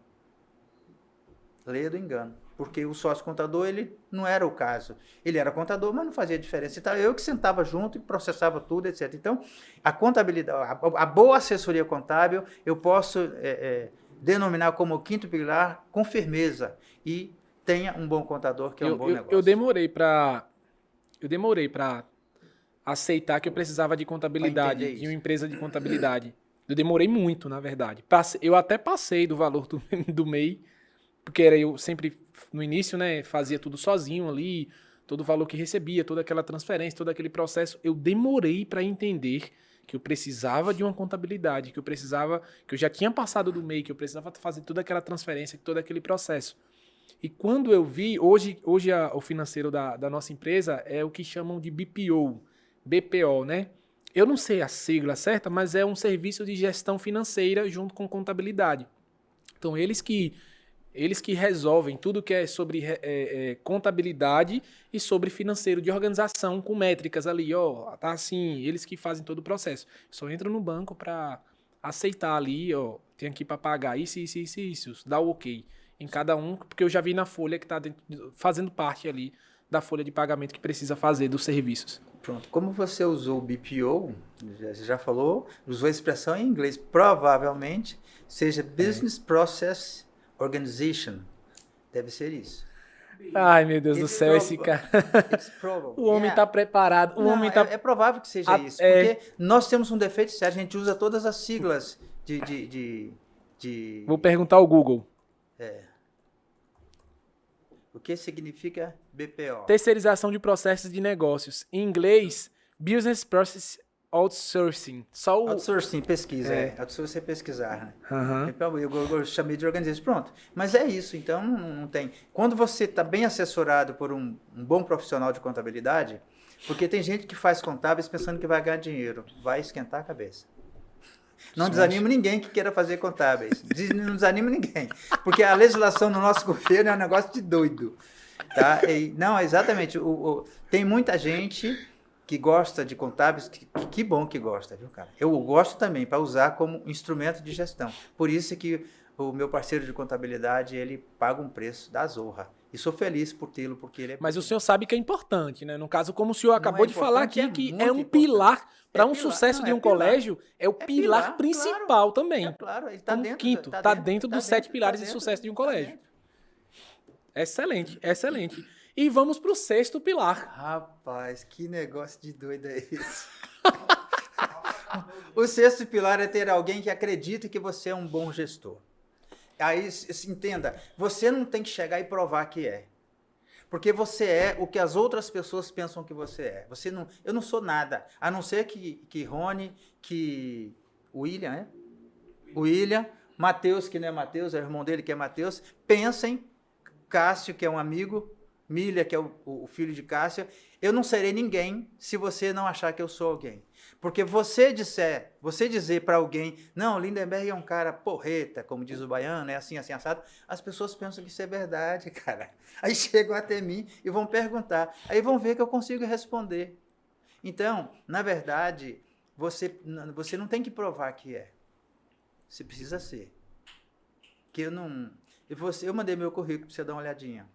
Lê do engano. Porque o sócio contador, ele não era o caso. Ele era contador, mas não fazia diferença. Então, eu que sentava junto e processava tudo, etc. Então, a contabilidade, a boa assessoria contábil, eu posso denominar como o quinto pilar com firmeza. E tenha um bom contador, que é um bom negócio. Eu demorei para aceitar que eu precisava de contabilidade, de uma empresa de contabilidade. Eu demorei muito, na verdade. Eu até passei do valor do MEI, porque eu sempre, no início, né, fazia tudo sozinho ali, todo o valor que recebia, toda aquela transferência, todo aquele processo. Eu demorei para entender que eu precisava de uma contabilidade, que eu já tinha passado do MEI, que eu precisava fazer toda aquela transferência, todo aquele processo. E quando eu vi, hoje o financeiro da nossa empresa é o que chamam de BPO, né? Eu não sei a sigla certa, mas é um serviço de gestão financeira junto com contabilidade. Então, eles que resolvem tudo que é sobre contabilidade e sobre financeiro de organização com métricas ali, ó, tá assim, eles que fazem todo o processo. Só entro no banco para aceitar ali, ó, tem aqui para pagar isso, dá o ok em cada um, porque eu já vi na folha que está fazendo parte ali da folha de pagamento que precisa fazer dos serviços. Pronto. Como você usou o BPO, você já falou, usou a expressão em inglês, provavelmente seja Business Process Organization. Deve ser isso. Ai, meu Deus do céu, esse cara. O homem está preparado. É provável que seja isso. Porque nós temos um defeito sério, a gente usa todas as siglas de... Vou perguntar ao Google. O que significa BPO? Terceirização de processos de negócios. Em inglês, Business Process Outsourcing. Outsourcing, pesquisa. Outsourcing é pesquisar. Né? Uhum. Eu chamei de organização. Pronto. Mas é isso, então não tem. Quando você está bem assessorado por um bom profissional de contabilidade, porque tem gente que faz contábeis pensando que vai ganhar dinheiro. Vai esquentar a cabeça. Não desanima ninguém que queira fazer contábeis. Não desanima ninguém. Porque a legislação no nosso governo é um negócio de doido. Tá? Não, exatamente. Tem muita gente que gosta de contábeis, que bom que gosta, viu, cara? Eu gosto também, para usar como instrumento de gestão. Por isso que o meu parceiro de contabilidade, ele paga um preço da zorra. E sou feliz por tê-lo, porque ele é... Mas o senhor sabe que é importante, né? No caso, como o senhor acabou de falar aqui, que é um pilar para um sucesso de um colégio, é o pilar principal também. Claro, ele está dentro. Quinto, está dentro dos 7 pilares de sucesso de um colégio. Excelente, excelente. E vamos para o 6º pilar. Rapaz, que negócio de doido é esse? O 6º pilar é ter alguém que acredita que você é um bom gestor. Aí, entenda, você não tem que chegar e provar que é. Porque você é o que as outras pessoas pensam que você é. Eu não sou nada, a não ser que Rony, que William, né? William, Matheus, que não é Matheus, é o irmão dele que é Matheus, pensem, Cássio, que é um amigo, Milha, que é o filho de Cássio, eu não serei ninguém se você não achar que eu sou alguém. Porque você dizer para alguém, não, Lindenberg é um cara porreta, como diz o baiano, é assim, assim, assado, as pessoas pensam que isso é verdade, cara. Aí chegam até mim e vão perguntar, aí vão ver que eu consigo responder. Então, na verdade, você não tem que provar que é. Você precisa ser. Que eu mandei meu currículo para você dar uma olhadinha.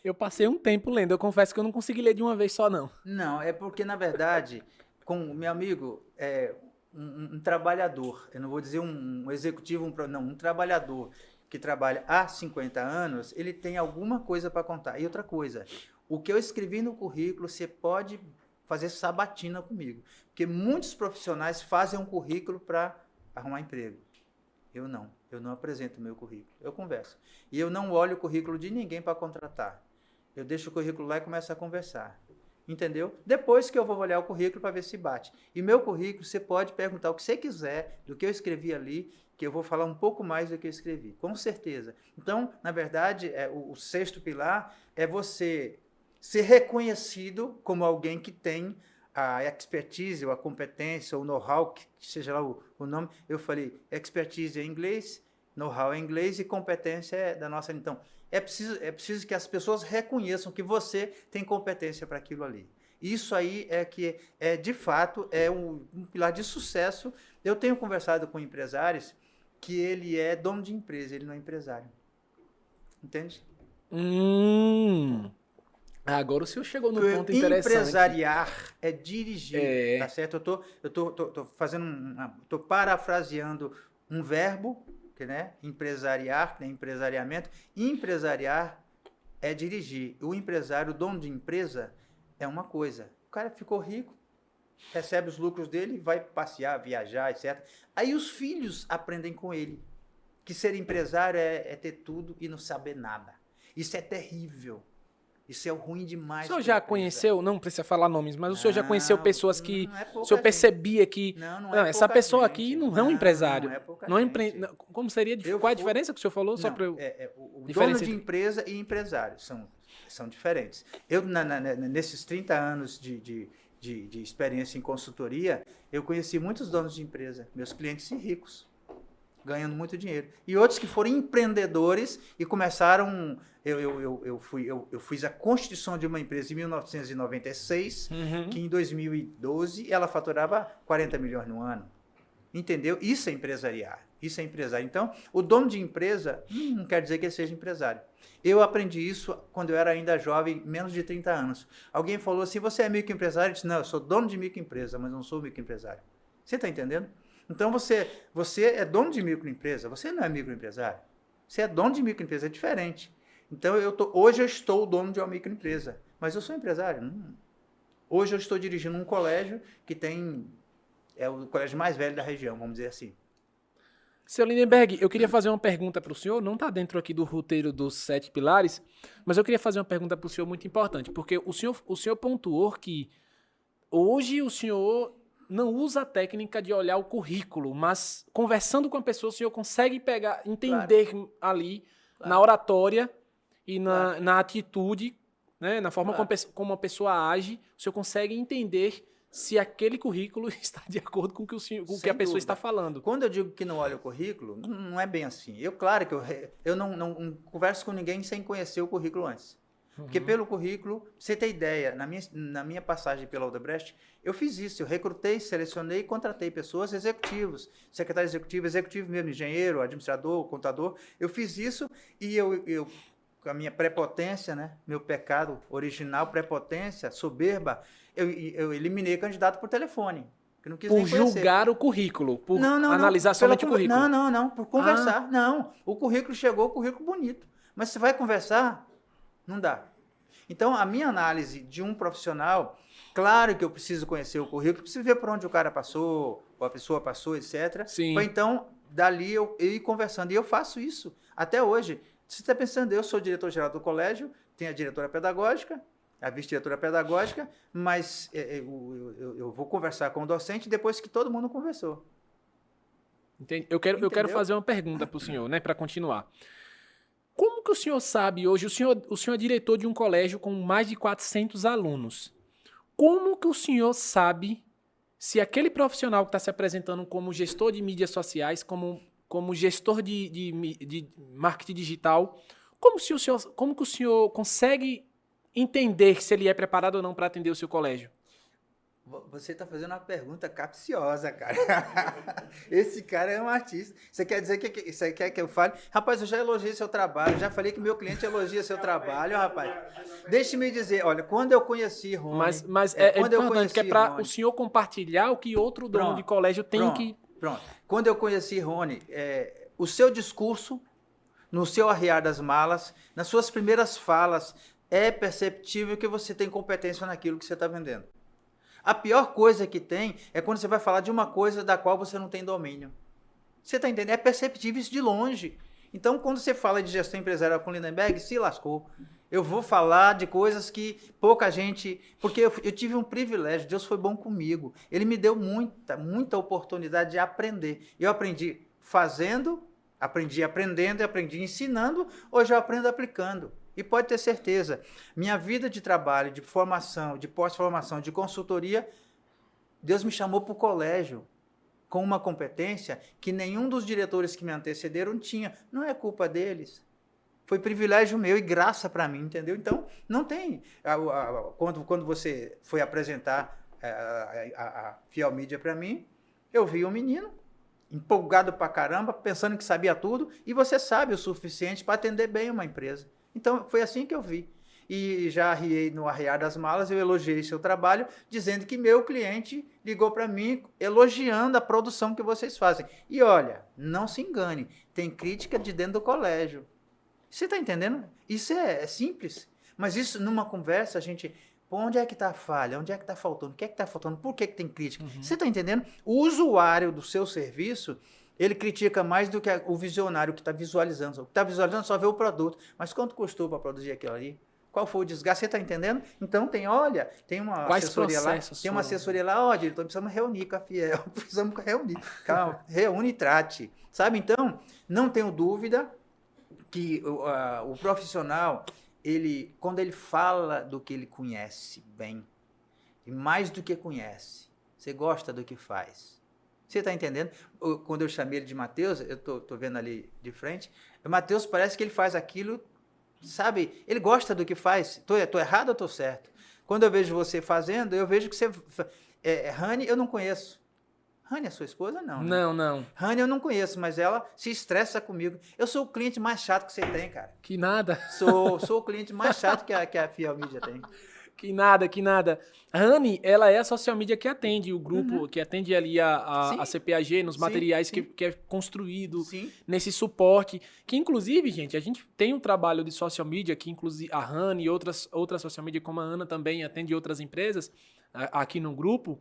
Eu passei um tempo lendo, eu confesso que eu não consegui ler de uma vez só, não. Não, é porque, na verdade, com o meu amigo, um trabalhador, eu não vou dizer um executivo, um trabalhador que trabalha há 50 anos, ele tem alguma coisa para contar. E outra coisa, o que eu escrevi no currículo, você pode fazer sabatina comigo. Porque muitos profissionais fazem um currículo para arrumar emprego. Eu não apresento meu currículo, eu converso. E eu não olho o currículo de ninguém para contratar. Eu deixo o currículo lá e começo a conversar. Entendeu? Depois que eu vou olhar o currículo para ver se bate. E meu currículo, você pode perguntar o que você quiser do que eu escrevi ali, que eu vou falar um pouco mais do que eu escrevi, com certeza. Então, na verdade, o sexto pilar é você ser reconhecido como alguém que tem a expertise, ou a competência, ou o know-how, que seja lá o nome. Eu falei, expertise é em inglês, know-how é em inglês e competência é da nossa... Então, é preciso que as pessoas reconheçam que você tem competência para aquilo ali. Isso aí é que, de fato, é um pilar de sucesso. Eu tenho conversado com empresários que ele é dono de empresa, ele não é empresário. Entende? Agora o senhor chegou num ponto interessante. Empresariar é dirigir, tá certo? Eu tô fazendo tô parafraseando um verbo, que, né? Empresariar, né? Empresariamento. Empresariar é dirigir. O empresário, o dono de empresa, é uma coisa. O cara ficou rico, recebe os lucros dele, vai passear, viajar, etc. Aí os filhos aprendem com ele que ser empresário é ter tudo e não saber nada. Isso é terrível. Isso é ruim demais. O senhor já conheceu, não precisa falar nomes, mas o senhor já conheceu pessoas que o senhor percebia que essa pessoa aqui não é um empresário. Não é como seria? Qual é a diferença que o senhor falou? Só para o dono de empresa e empresário são diferentes. Eu, nesses 30 anos de experiência em consultoria, eu conheci muitos donos de empresa, meus clientes ricos, ganhando muito dinheiro. E outros que foram empreendedores e começaram... Eu fiz a constituição de uma empresa em 1996, que em 2012 ela faturava 40 milhões no ano. Entendeu? Isso é empresariar. Isso é empresário. Então, o dono de empresa não quer dizer que ele seja empresário. Eu aprendi isso quando eu era ainda jovem, menos de 30 anos. Alguém falou assim, você é microempresário? Eu disse, não, eu sou dono de microempresa, mas não sou microempresário. Você está entendendo? Então, você é dono de microempresa, você não é microempresário. Você é dono de microempresa, é diferente. Então, hoje eu estou dono de uma microempresa, mas eu sou empresário. Hoje eu estou dirigindo um colégio que é o colégio mais velho da região, vamos dizer assim. Seu Lindenberg, eu queria fazer uma pergunta para o senhor, não está dentro aqui do roteiro dos 7 pilares, mas eu queria fazer uma pergunta para o senhor muito importante, porque o senhor pontuou que hoje o senhor não usa a técnica de olhar o currículo, mas conversando com a pessoa, o senhor consegue entender ali, na oratória e na atitude, né, na forma como a pessoa age, o senhor consegue entender se aquele currículo está de acordo com o que a pessoa está falando. Quando eu digo que não olha o currículo, não é bem assim. Claro que eu não converso com ninguém sem conhecer o currículo antes. Porque pelo currículo, você tem ideia, na minha passagem pela Odebrecht, eu fiz isso, eu recrutei, selecionei e contratei pessoas, executivos, secretário executivo mesmo, engenheiro, administrador, contador. Eu fiz isso e eu com a minha prepotência, né, meu pecado original, prepotência, soberba, eu eliminei candidato por telefone. Que não quis por julgar o currículo, por analisar somente o currículo. Não, por conversar. Não, o currículo chegou, o currículo bonito. Mas você vai conversar, não dá. Então, a minha análise de um profissional, claro que eu preciso conhecer o currículo, preciso ver por onde o cara passou, ou a pessoa passou, etc. Sim. Para então, dali eu ir conversando. E eu faço isso até hoje. Você está pensando, eu sou diretor-geral do colégio, tenho a diretora pedagógica, a vice-diretora pedagógica, mas eu vou conversar com o docente depois que todo mundo conversou. Entendi. Eu quero fazer uma pergunta para o senhor, né, para continuar. Como que o senhor sabe hoje, o senhor é diretor de um colégio com mais de 400 alunos, como que o senhor sabe se aquele profissional que está se apresentando como gestor de mídias sociais, como gestor de marketing digital, como que o senhor consegue entender se ele é preparado ou não para atender o seu colégio? Você está fazendo uma pergunta capciosa, cara. Esse cara é um artista. Você quer dizer que você quer que eu fale? Rapaz, eu já elogiei seu trabalho, já falei que meu cliente elogia seu trabalho, rapaz. Deixe-me dizer, olha, quando eu conheci Rony... Mas é importante que é para o senhor compartilhar o que outro dono de colégio tem que... Pronto. Quando eu conheci Rony, o seu discurso, no seu arriar das malas, nas suas primeiras falas, é perceptível que você tem competência naquilo que você está vendendo. A pior coisa que tem é quando você vai falar de uma coisa da qual você não tem domínio. Você está entendendo? É perceptível isso de longe. Então, quando você fala de gestão empresarial com Lindenberg, se lascou. Eu vou falar de coisas que pouca gente... Porque eu tive um privilégio, Deus foi bom comigo. Ele me deu muita oportunidade de aprender. Eu aprendi fazendo, aprendi aprendendo e aprendi ensinando. Hoje eu aprendo aplicando. E pode ter certeza, minha vida de trabalho, de formação, de pós-formação, de consultoria, Deus me chamou para o colégio com uma competência que nenhum dos diretores que me antecederam tinha. Não é culpa deles. Foi privilégio meu e graça para mim, entendeu? Então, não tem... Quando você foi apresentar a Fiel Mídia para mim, eu vi um menino empolgado pra caramba, pensando que sabia tudo, e você sabe o suficiente para atender bem uma empresa. Então, foi assim que eu vi. E já arriei no arrear das malas, eu elogiei seu trabalho, dizendo que meu cliente ligou para mim, elogiando a produção que vocês fazem. E olha, não se engane, tem crítica de dentro do colégio. Você está entendendo? Isso é simples. Mas isso, numa conversa, a gente... Pô, onde é que está a falha? Onde é que está faltando? O que é que está faltando? Por que tem crítica? Você está entendendo? O usuário do seu serviço, ele critica mais do que o visionário que está visualizando. O que está visualizando só vê o produto. Mas quanto custou para produzir aquilo ali? Qual foi o desgaste? Você está entendendo? Então, tem uma assessoria lá. Tem uma assessoria lá, diretor, precisamos reunir com a Fiel. Precisamos reunir. Calma, reúne e trate. Sabe? Então, não tenho dúvida que o profissional, quando ele fala do que ele conhece bem, e mais do que conhece, você gosta do que faz. Você está entendendo? Quando eu chamei ele de Matheus, eu tô vendo ali de frente, o Matheus parece que ele faz aquilo, sabe? Ele gosta do que faz. Tô errado ou tô certo? Quando eu vejo você fazendo, eu vejo que você... Rani, eu não conheço. Rani é sua esposa? Não, né? Não. Rani eu não conheço, mas ela se estressa comigo. Eu sou o cliente mais chato que você tem, cara. Que nada. Sou o cliente mais chato que a Fiel Mídia tem. Que nada. A Rani, ela é a social media que atende o grupo, que atende ali a CPAG nos materiais que é construído nesse suporte. Que, inclusive, gente, a gente tem um trabalho de social media que, inclusive, a Rani e outras social media, como a Ana também atende outras empresas aqui no grupo.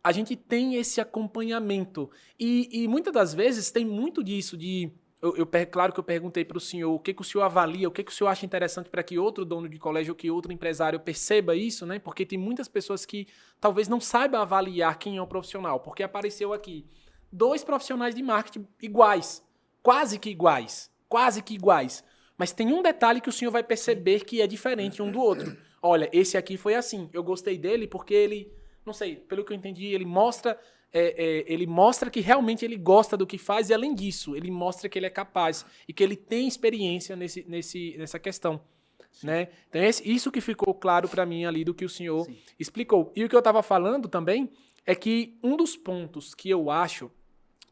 A gente tem esse acompanhamento. E muitas das vezes tem muito disso de... Claro que eu perguntei para o senhor o que o senhor avalia, o que o senhor acha interessante para que outro dono de colégio ou que outro empresário perceba isso, né? Porque tem muitas pessoas que talvez não saibam avaliar quem é o profissional, porque apareceu aqui 2 profissionais de marketing iguais, quase que iguais, mas tem um detalhe que o senhor vai perceber que é diferente um do outro. Olha, esse aqui foi assim, eu gostei dele porque ele, não sei, pelo que eu entendi, ele mostra que realmente ele gosta do que faz e, além disso, ele mostra que ele é capaz e que ele tem experiência nessa questão. Né? Então, isso que ficou claro para mim ali do que o senhor explicou. E o que eu estava falando também é que um dos pontos que eu acho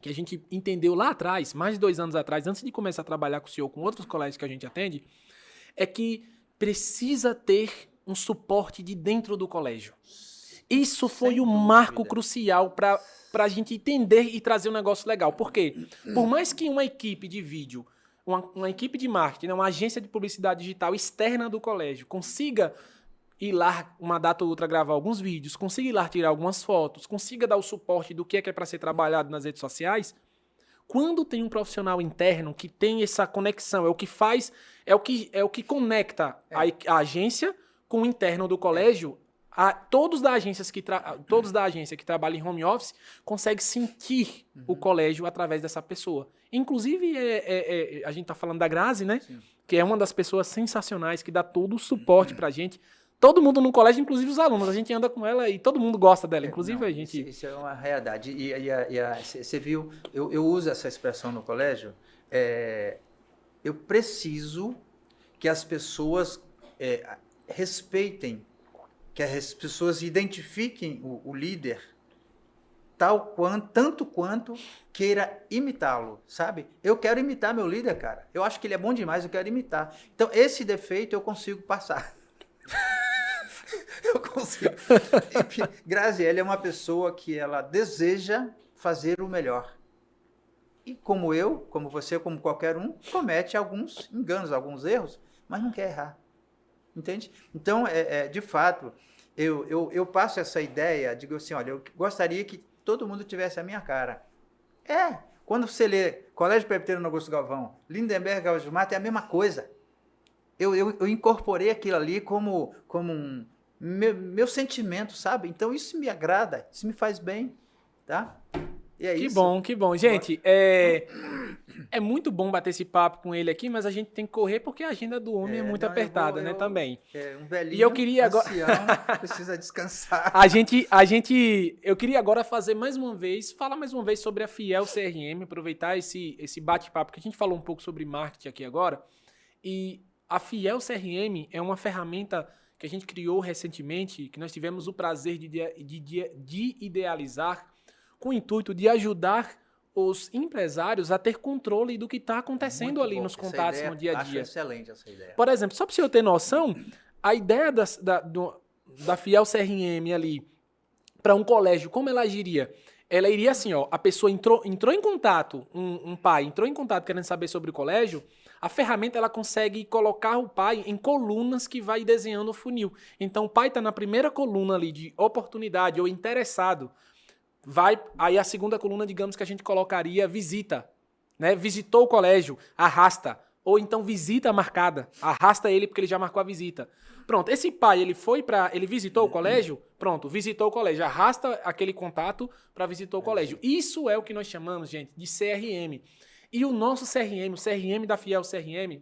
que a gente entendeu lá atrás, mais de 2 anos atrás, antes de começar a trabalhar com o senhor, com outros colégios que a gente atende, é que precisa ter um suporte de dentro do colégio. Isso foi um marco crucial para a gente entender e trazer um negócio legal. Por quê? Por mais que uma equipe de vídeo, uma equipe de marketing, uma agência de publicidade digital externa do colégio consiga ir lá uma data ou outra gravar alguns vídeos, consiga ir lá tirar algumas fotos, consiga dar o suporte do que é para ser trabalhado nas redes sociais, quando tem um profissional interno que tem essa conexão, é o que faz, é o que conecta a agência com o interno do colégio. Todos da agência que trabalham em home office conseguem sentir o colégio através dessa pessoa. Inclusive, a gente está falando da Grazi, né? Sim. Que é uma das pessoas sensacionais, que dá todo o suporte pra gente. Todo mundo no colégio, inclusive os alunos. A gente anda com ela e todo mundo gosta dela. Inclusive a gente... Isso é uma realidade. Você viu, eu uso essa expressão no colégio. Eu preciso que as pessoas respeitem, que as pessoas identifiquem o líder tanto quanto queira imitá-lo, sabe? Eu quero imitar meu líder, cara. Eu acho que ele é bom demais, eu quero imitar. Então, esse defeito eu consigo passar. Eu consigo. Graziele é uma pessoa que ela deseja fazer o melhor. E como eu, como você, como qualquer um, comete alguns enganos, alguns erros, mas não quer errar. Entende? Então, de fato, eu passo essa ideia, digo assim, olha, eu gostaria que todo mundo tivesse a minha cara. Quando você lê Colégio Presbiteriano Augusto Galvão, Lindenberg Alves Mato, é a mesma coisa. Eu incorporei aquilo ali como meu sentimento, sabe? Então isso me agrada, isso me faz bem, tá? E é isso. Que bom. Gente, é muito bom bater esse papo com ele aqui, mas a gente tem que correr porque a agenda do homem é muito apertada, né, também. Um velhinho, e eu queria agora precisa descansar. Eu queria agora falar mais uma vez sobre a Fiel CRM, aproveitar esse bate-papo que a gente falou um pouco sobre marketing aqui agora. E a Fiel CRM é uma ferramenta que a gente criou recentemente, que nós tivemos o prazer de idealizar com o intuito de ajudar os empresários a ter controle do que está acontecendo Muito ali bom. nos contatos no dia a dia. Acho excelente essa ideia. Por exemplo, só para você ter noção, a ideia da Fiel CRM ali para um colégio, como ela agiria? Ela iria assim, ó, a pessoa entrou em contato, um pai entrou em contato querendo saber sobre o colégio, a ferramenta ela consegue colocar o pai em colunas que vai desenhando o funil. Então o pai está na primeira coluna ali de oportunidade ou interessado, aí a segunda coluna, digamos que a gente colocaria visita, né? Visitou o colégio, arrasta. Ou então visita marcada, arrasta ele porque ele já marcou a visita. Pronto, esse pai, ele visitou o colégio? Pronto, visitou o colégio, arrasta aquele contato para visitar o colégio. Isso é o que nós chamamos, gente, de CRM. E o nosso CRM, o CRM da Fiel CRM,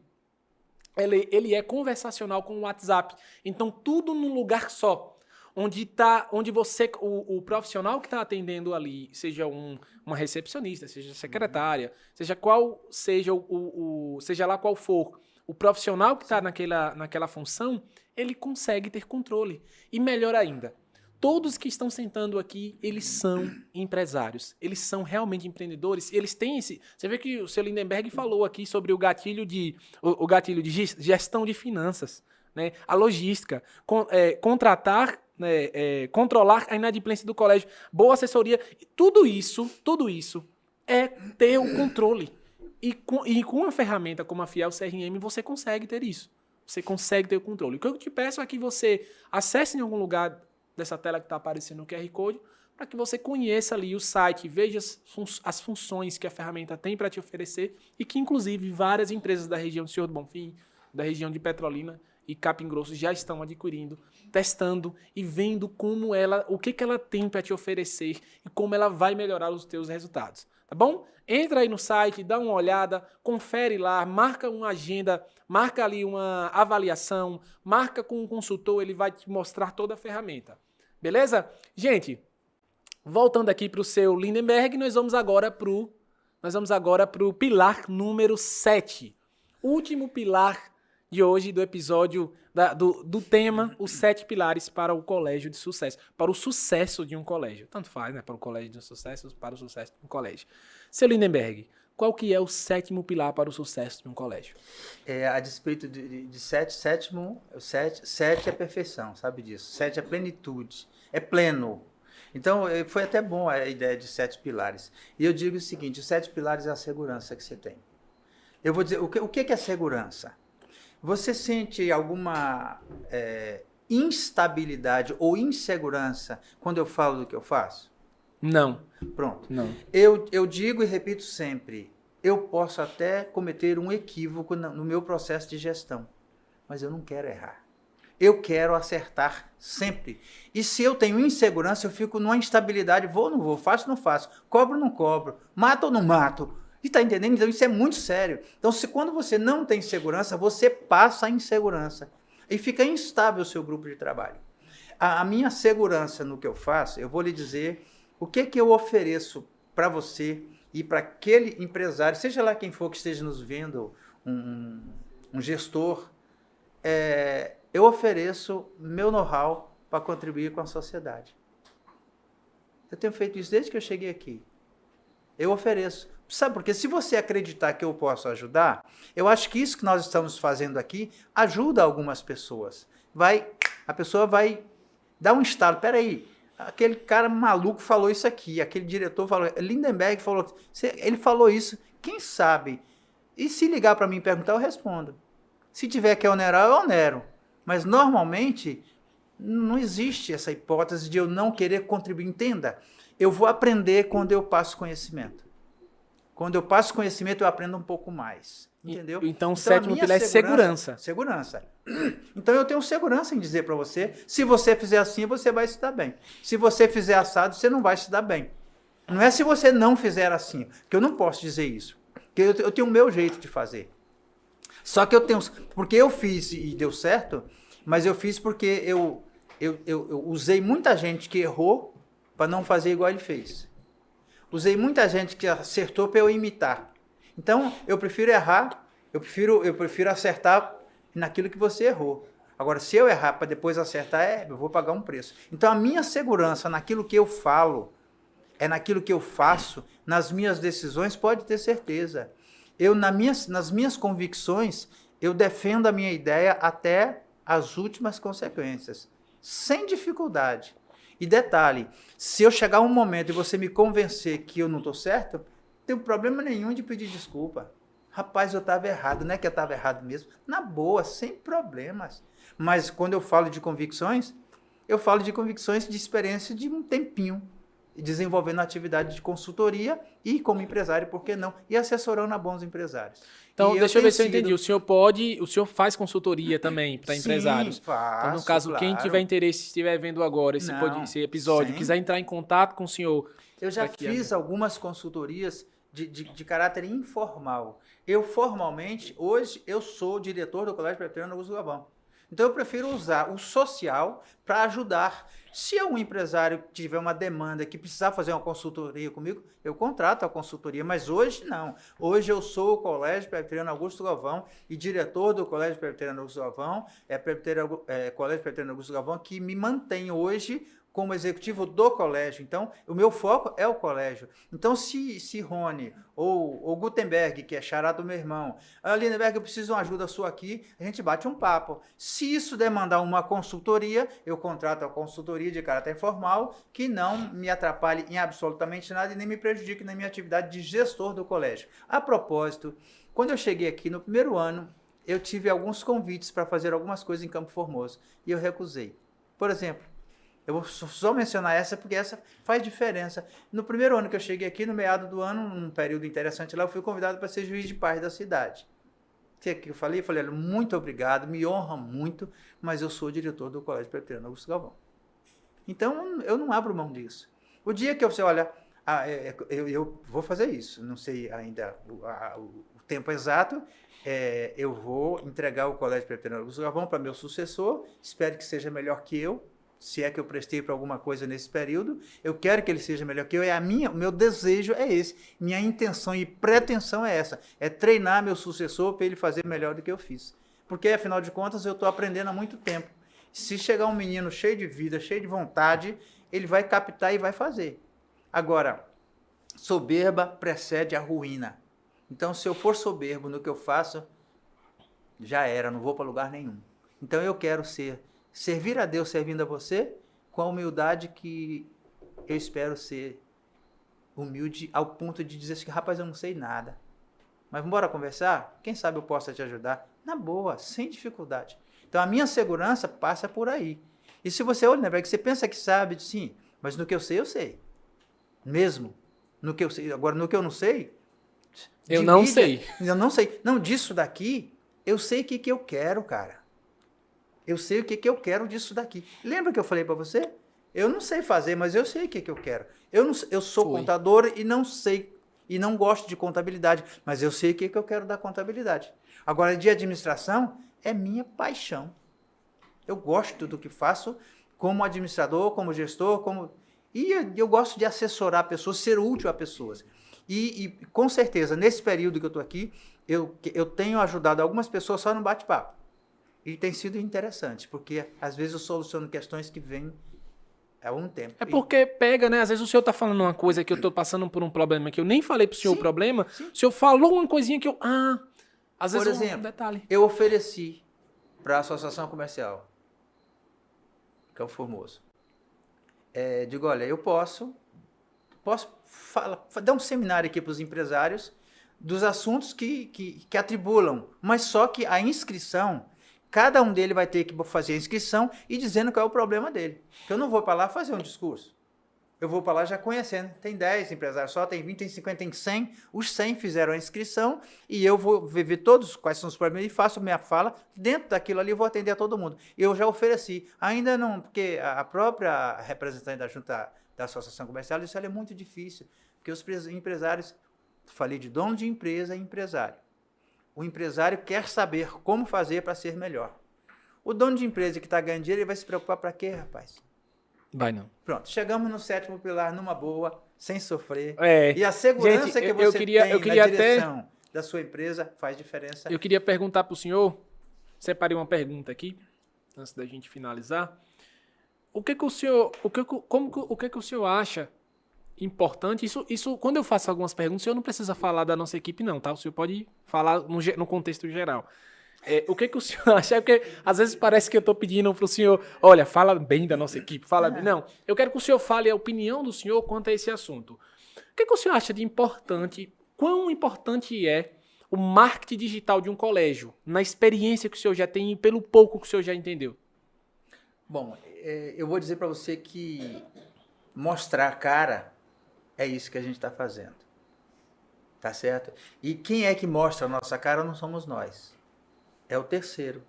ele é conversacional com o WhatsApp. Então, tudo num lugar só. Onde você, o profissional que está atendendo ali, seja uma recepcionista, seja secretária, seja lá qual for, o profissional que está naquela função, ele consegue ter controle. E melhor ainda, todos que estão sentando aqui, eles são empresários, eles são realmente empreendedores, eles têm esse... Você vê que o seu Lindenberg falou aqui sobre o gatilho de gestão de finanças, né? A logística, contratar... controlar a inadimplência do colégio, boa assessoria, tudo isso é ter o controle. E com uma ferramenta como a Fiel CRM, você consegue ter isso. Você consegue ter o controle. O que eu te peço é que você acesse em algum lugar dessa tela que está aparecendo o QR Code, para que você conheça ali o site, veja as funções que a ferramenta tem para te oferecer e que, inclusive, várias empresas da região do Senhor do Bonfim, da região de Petrolina e Capim Grosso já estão adquirindo, testando e vendo o que ela tem para te oferecer e como ela vai melhorar os teus resultados, tá bom? Entra aí no site, dá uma olhada, confere lá, marca uma agenda, marca ali uma avaliação, marca com um consultor, ele vai te mostrar toda a ferramenta, beleza? Gente, voltando aqui para o seu Lindenberg, nós vamos agora para o pilar número 7, último pilar de hoje, do episódio, do tema, os 7 pilares para o colégio de sucesso, para o sucesso de um colégio. Tanto faz, né? Para o colégio de sucesso, para o sucesso de um colégio. Seu Lindenberg, qual que é o 7º pilar para o sucesso de um colégio? A despeito de 7, 7 é perfeição, sabe disso? 7 é plenitude, é pleno. Então, foi até bom a ideia de 7 pilares. E eu digo o seguinte, os 7 pilares é a segurança que você tem. Eu vou dizer, o que é segurança? Você sente alguma instabilidade ou insegurança quando eu falo do que eu faço? Não. Pronto. Não. Eu digo e repito sempre, eu posso até cometer um equívoco no meu processo de gestão, mas eu não quero errar. Eu quero acertar sempre. E se eu tenho insegurança, eu fico numa instabilidade, vou ou não vou, faço ou não faço, cobro ou não cobro, mato ou não mato. E está entendendo? Então isso é muito sério. Então quando você não tem segurança, você passa a insegurança. E fica instável o seu grupo de trabalho. A minha segurança no que eu faço, eu vou lhe dizer o que eu ofereço para você e para aquele empresário, seja lá quem for que esteja nos vendo, um gestor, eu ofereço meu know-how para contribuir com a sociedade. Eu tenho feito isso desde que eu cheguei aqui. Eu ofereço. Sabe por quê? Se você acreditar que eu posso ajudar, eu acho que isso que nós estamos fazendo aqui ajuda algumas pessoas. A pessoa vai dar um estalo. Peraí, aquele cara maluco falou isso aqui, aquele diretor falou, Lindenberg falou, ele falou isso, quem sabe? E se ligar para mim e perguntar, eu respondo. Se tiver que onerar, eu onero. Mas normalmente, Não existe essa hipótese de eu não querer contribuir. Entenda, eu vou aprender quando eu passo conhecimento. Quando eu passo conhecimento, eu aprendo um pouco mais. Entendeu? Então o sétimo pilar é segurança. Segurança. Então eu tenho segurança em dizer para você, se você fizer assim, você vai se dar bem. Se você fizer assado, você não vai se dar bem. Não é se você não fizer assim, que eu não posso dizer isso. Porque eu tenho o meu jeito de fazer. Só que eu tenho... Porque eu fiz e deu certo, mas eu fiz porque eu usei muita gente que errou para não fazer igual ele fez. Usei muita gente que acertou para eu imitar. Então, eu prefiro errar, eu prefiro acertar naquilo que você errou. Agora, se eu errar para depois acertar, eu vou pagar um preço. Então, a minha segurança naquilo que eu falo, naquilo que eu faço, nas minhas decisões, pode ter certeza. Nas minhas convicções, eu defendo a minha ideia até as últimas consequências, sem dificuldade. E detalhe, se eu chegar um momento e você me convencer que eu não estou certo, não tenho problema nenhum de pedir desculpa. Rapaz, eu estava errado, não é que eu estava errado mesmo? Na boa, sem problemas. Mas quando eu falo de convicções, eu falo de convicções de experiência de um tempinho, desenvolvendo atividade de consultoria e como empresário, por que não? E assessorando a bons empresários. Então, deixa eu ver se eu entendi. O senhor faz consultoria também para empresários? Sim, faço, então, no caso, claro. quem tiver interesse, estiver vendo agora esse episódio, quiser entrar em contato com o senhor... Eu já fiz algumas consultorias de caráter informal. Eu, formalmente, hoje, eu sou diretor do Colégio Presbiteriano Augusto Galvão. Então, eu prefiro usar o social para ajudar. Se um empresário tiver uma demanda que precisar fazer uma consultoria comigo, eu contrato a consultoria, mas hoje não. Hoje eu sou o Colégio Presbiteriano Augusto Galvão e diretor do Colégio Presbiteriano Augusto Galvão, Colégio Presbiteriano Augusto Galvão, que me mantém hoje como executivo do colégio. Então, o meu foco é o colégio. Então, se Rony ou Gutenberg, que é xará do meu irmão, Lindenberg, eu preciso de uma ajuda sua aqui, a gente bate um papo. Se isso demandar uma consultoria, eu contrato a consultoria de caráter formal, que não me atrapalhe em absolutamente nada e nem me prejudique na minha atividade de gestor do colégio. A propósito, quando eu cheguei aqui no primeiro ano, eu tive alguns convites para fazer algumas coisas em Campo Formoso e eu recusei. Por exemplo, eu vou só mencionar essa porque essa faz diferença. No primeiro ano que eu cheguei aqui, no meado do ano, num período interessante lá, eu fui convidado para ser juiz de paz da cidade. O que eu falei? Eu falei, muito obrigado, me honra muito, mas eu sou diretor do Colégio Presbiteriano Augusto Galvão. Então, eu não abro mão disso. O dia que você olha, eu vou fazer isso, não sei ainda o tempo exato, eu vou entregar o Colégio Presbiteriano Augusto Galvão para meu sucessor, espero que seja melhor que eu, se é que eu prestei para alguma coisa nesse período, eu quero que ele seja melhor que eu, o meu desejo é esse, minha intenção e pretensão é essa, é treinar meu sucessor para ele fazer melhor do que eu fiz. Porque, afinal de contas, eu estou aprendendo há muito tempo. Se chegar um menino cheio de vida, cheio de vontade, ele vai captar e vai fazer. Agora, soberba precede a ruína. Então, se eu for soberbo no que eu faço, já era, não vou para lugar nenhum. Então, eu quero servir a Deus servindo a você com a humildade que eu espero ser humilde ao ponto de dizer assim, rapaz, eu não sei nada. Mas vamos embora conversar? Quem sabe eu possa te ajudar? Na boa, sem dificuldade. Então, a minha segurança passa por aí. E se você olha, né, que você pensa que sabe, sim, mas no que eu sei. Mesmo. No que eu sei. Agora, no que eu não sei... Eu não sei. Eu não sei. Não, disso daqui, eu sei o que eu quero, cara. Eu sei o que eu quero disso daqui. Lembra que eu falei para você? Eu não sei fazer, mas eu sei o que eu quero. Eu sou contador e não sei, e não gosto de contabilidade, mas eu sei o que eu quero da contabilidade. Agora, de administração, é minha paixão. Eu gosto do que faço como administrador, como gestor, e eu gosto de assessorar pessoas, ser útil a pessoas. E com certeza, nesse período que eu estou aqui, eu tenho ajudado algumas pessoas só no bate-papo. E tem sido interessante, porque às vezes eu soluciono questões que vêm há um tempo. É porque pega, né? Às vezes o senhor está falando uma coisa que eu estou passando por um problema que eu nem falei para o senhor o problema, o senhor falou uma coisinha que eu... às vezes por exemplo, um detalhe. Eu ofereci para a Associação Comercial Campo Formoso. Digo, olha, eu posso dar um seminário aqui para os empresários dos assuntos que atribulam, mas só que a inscrição Cada um dele vai ter que fazer a inscrição e dizendo qual é o problema dele. Porque eu não vou para lá fazer um discurso. Eu vou para lá já conhecendo. Tem 10 empresários só, tem 20, tem 50, tem 100. Os 100 fizeram a inscrição e eu vou ver todos quais são os problemas e faço minha fala. Dentro daquilo ali eu vou atender a todo mundo. Eu já ofereci. Ainda não, porque a própria representante da junta da Associação Comercial disse que é muito difícil. Porque os empresários, falei de dono de empresa e empresário. O empresário quer saber como fazer para ser melhor. O dono de empresa que está ganhando dinheiro, ele vai se preocupar para quê, rapaz? Vai não. Pronto, chegamos no 7º pilar numa boa, sem sofrer. É. E a segurança Gente, que você tem eu queria na direção da sua empresa faz diferença. Eu queria perguntar para o senhor, separei uma pergunta aqui, antes da gente finalizar. O que o senhor acha importante? Isso, quando eu faço algumas perguntas, o senhor não precisa falar da nossa equipe não, tá? O senhor pode falar no contexto geral. O que o senhor acha? Porque às vezes parece que eu estou pedindo para o senhor, olha, fala bem da nossa equipe, fala bem. Não, eu quero que o senhor fale a opinião do senhor quanto a esse assunto. O que o senhor acha de importante, quão importante é o marketing digital de um colégio, na experiência que o senhor já tem e pelo pouco que o senhor já entendeu? Bom, eu vou dizer para você que mostrar a cara é isso que a gente está fazendo. Tá certo? E quem é que mostra a nossa cara não somos nós. É o terceiro.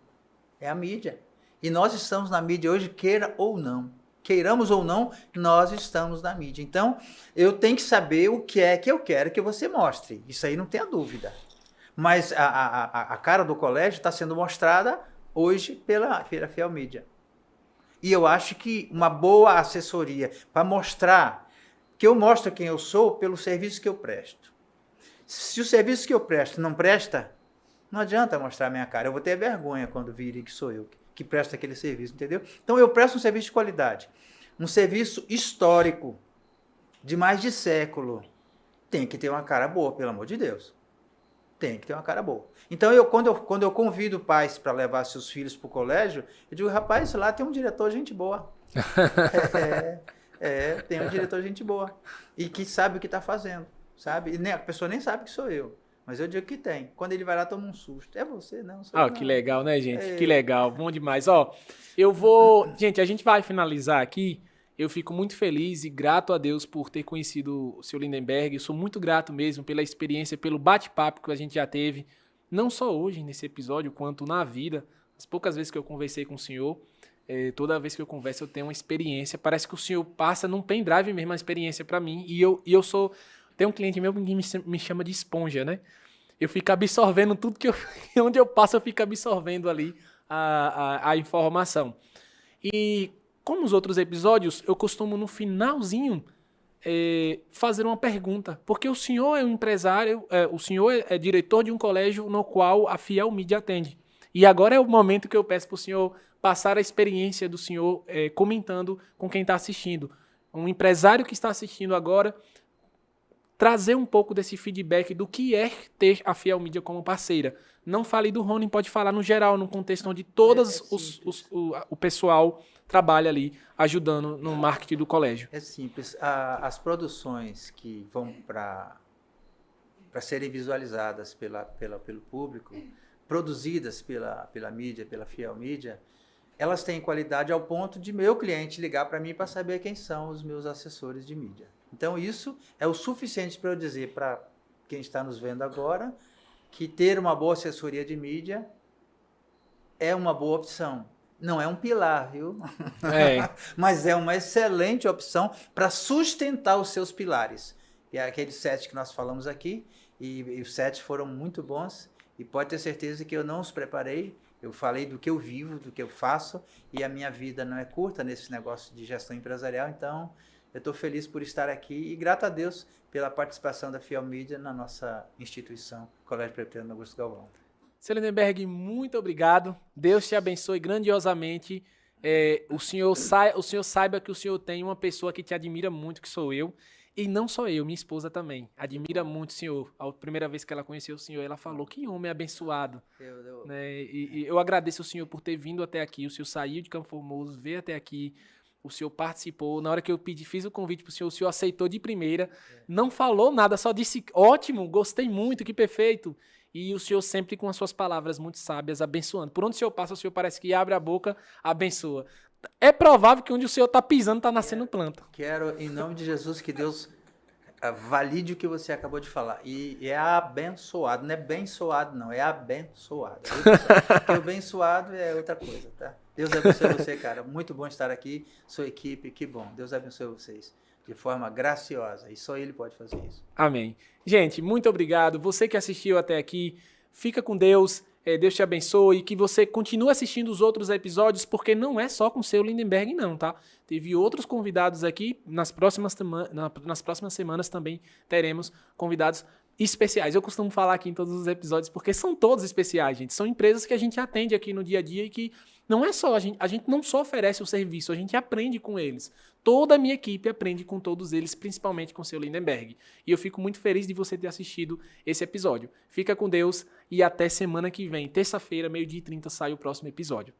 É a mídia. E nós estamos na mídia hoje, queira ou não. Queiramos ou não, nós estamos na mídia. Então, eu tenho que saber o que é que eu quero que você mostre. Isso aí não tenha dúvida. Mas a cara do colégio está sendo mostrada hoje pela Fiel Mídia. E eu acho que uma boa assessoria para mostrar que eu mostro quem eu sou pelo serviço que eu presto. Se o serviço que eu presto não presta, não adianta mostrar a minha cara. Eu vou ter vergonha quando virem que sou eu que presto aquele serviço, entendeu? Então eu presto um serviço de qualidade. Um serviço histórico, de mais de século. Tem que ter uma cara boa, pelo amor de Deus. Tem que ter uma cara boa. Então, quando eu convido pais para levar seus filhos para o colégio, eu digo, rapaz, lá tem um diretor gente boa. Tem um diretor gente boa. E que sabe o que está fazendo, sabe? E a pessoa nem sabe que sou eu. Mas eu digo que tem. Quando ele vai lá, toma um susto. É você, não? Sou eu, Que não. legal, né, gente? Que legal. Bom demais. Eu vou... Gente, a gente vai finalizar aqui. Eu fico muito feliz e grato a Deus por ter conhecido o Sr. Lindenberg. Eu sou muito grato mesmo pela experiência, pelo bate-papo que a gente já teve. Não só hoje, nesse episódio, quanto na vida. As poucas vezes que eu conversei com o senhor, toda vez que eu converso, eu tenho uma experiência. Parece que o senhor passa num pendrive mesmo a experiência para mim. E eu sou... Tem um cliente meu que me chama de esponja, né? Eu fico absorvendo tudo onde eu passo, eu fico absorvendo ali a informação. E como os outros episódios, eu costumo no finalzinho fazer uma pergunta. Porque o senhor é um empresário, o senhor é diretor de um colégio no qual a Fiel Mídia atende. E agora é o momento que eu peço para o senhor passar a experiência do senhor comentando com quem está assistindo. Um empresário que está assistindo agora, trazer um pouco desse feedback do que é ter a Fiel Mídia como parceira. Não fale do Rony, pode falar no geral, num contexto onde todos o pessoal trabalha ali, ajudando no marketing do colégio. É simples. As produções que vão para serem visualizadas pelo público, produzidas pela mídia, pela Fiel Mídia, elas têm qualidade ao ponto de meu cliente ligar para mim para saber quem são os meus assessores de mídia. Então, isso é o suficiente para eu dizer para quem está nos vendo agora que ter uma boa assessoria de mídia é uma boa opção. Não é um pilar, viu? Mas é uma excelente opção para sustentar os seus pilares. E é aqueles 7 que nós falamos aqui, e os 7 foram muito bons, e pode ter certeza que eu não os preparei. Eu falei do que eu vivo, do que eu faço, e a minha vida não é curta nesse negócio de gestão empresarial, então... Eu estou feliz por estar aqui e grato a Deus pela participação da Fiel Mídia na nossa instituição, Colégio Presbiteriano Augusto Galvão. Sr. Lindenberg, muito obrigado. Deus te abençoe grandiosamente. O senhor saiba que o senhor tem uma pessoa que te admira muito, que sou eu. E não só eu, minha esposa também. Admira muito o senhor. A primeira vez que ela conheceu o senhor, ela falou, que homem abençoado. Né? E eu agradeço ao senhor por ter vindo até aqui. O senhor saiu de Campo Formoso, veio até aqui. O senhor participou, na hora que eu fiz o convite para o senhor aceitou de primeira, não falou nada, só disse, ótimo, gostei muito, que perfeito. E o Senhor sempre com as suas palavras muito sábias, abençoando. Por onde o Senhor passa, o Senhor parece que abre a boca, abençoa. É provável que onde o Senhor está pisando, está nascendo planta. Quero, em nome de Jesus, que Deus valide o que você acabou de falar. E é abençoado, não é bençoado, não, é abençoado. Porque o abençoado é outra coisa, tá? Deus abençoe você, cara. Muito bom estar aqui, sua equipe, que bom. Deus abençoe vocês de forma graciosa e só Ele pode fazer isso. Amém. Gente, muito obrigado. Você que assistiu até aqui, fica com Deus. Deus te abençoe e que você continue assistindo os outros episódios, porque não é só com o seu Lindenberg, não, tá? Teve outros convidados aqui, nas próximas semanas também teremos convidados especiais. Eu costumo falar aqui em todos os episódios, porque são todos especiais, gente. São empresas que a gente atende aqui no dia a dia e que não é só, a gente não só oferece o serviço, a gente aprende com eles. Toda a minha equipe aprende com todos eles, principalmente com o seu Lindenberg. E eu fico muito feliz de você ter assistido esse episódio. Fica com Deus e até semana que vem. Terça-feira, 12h30, sai o próximo episódio.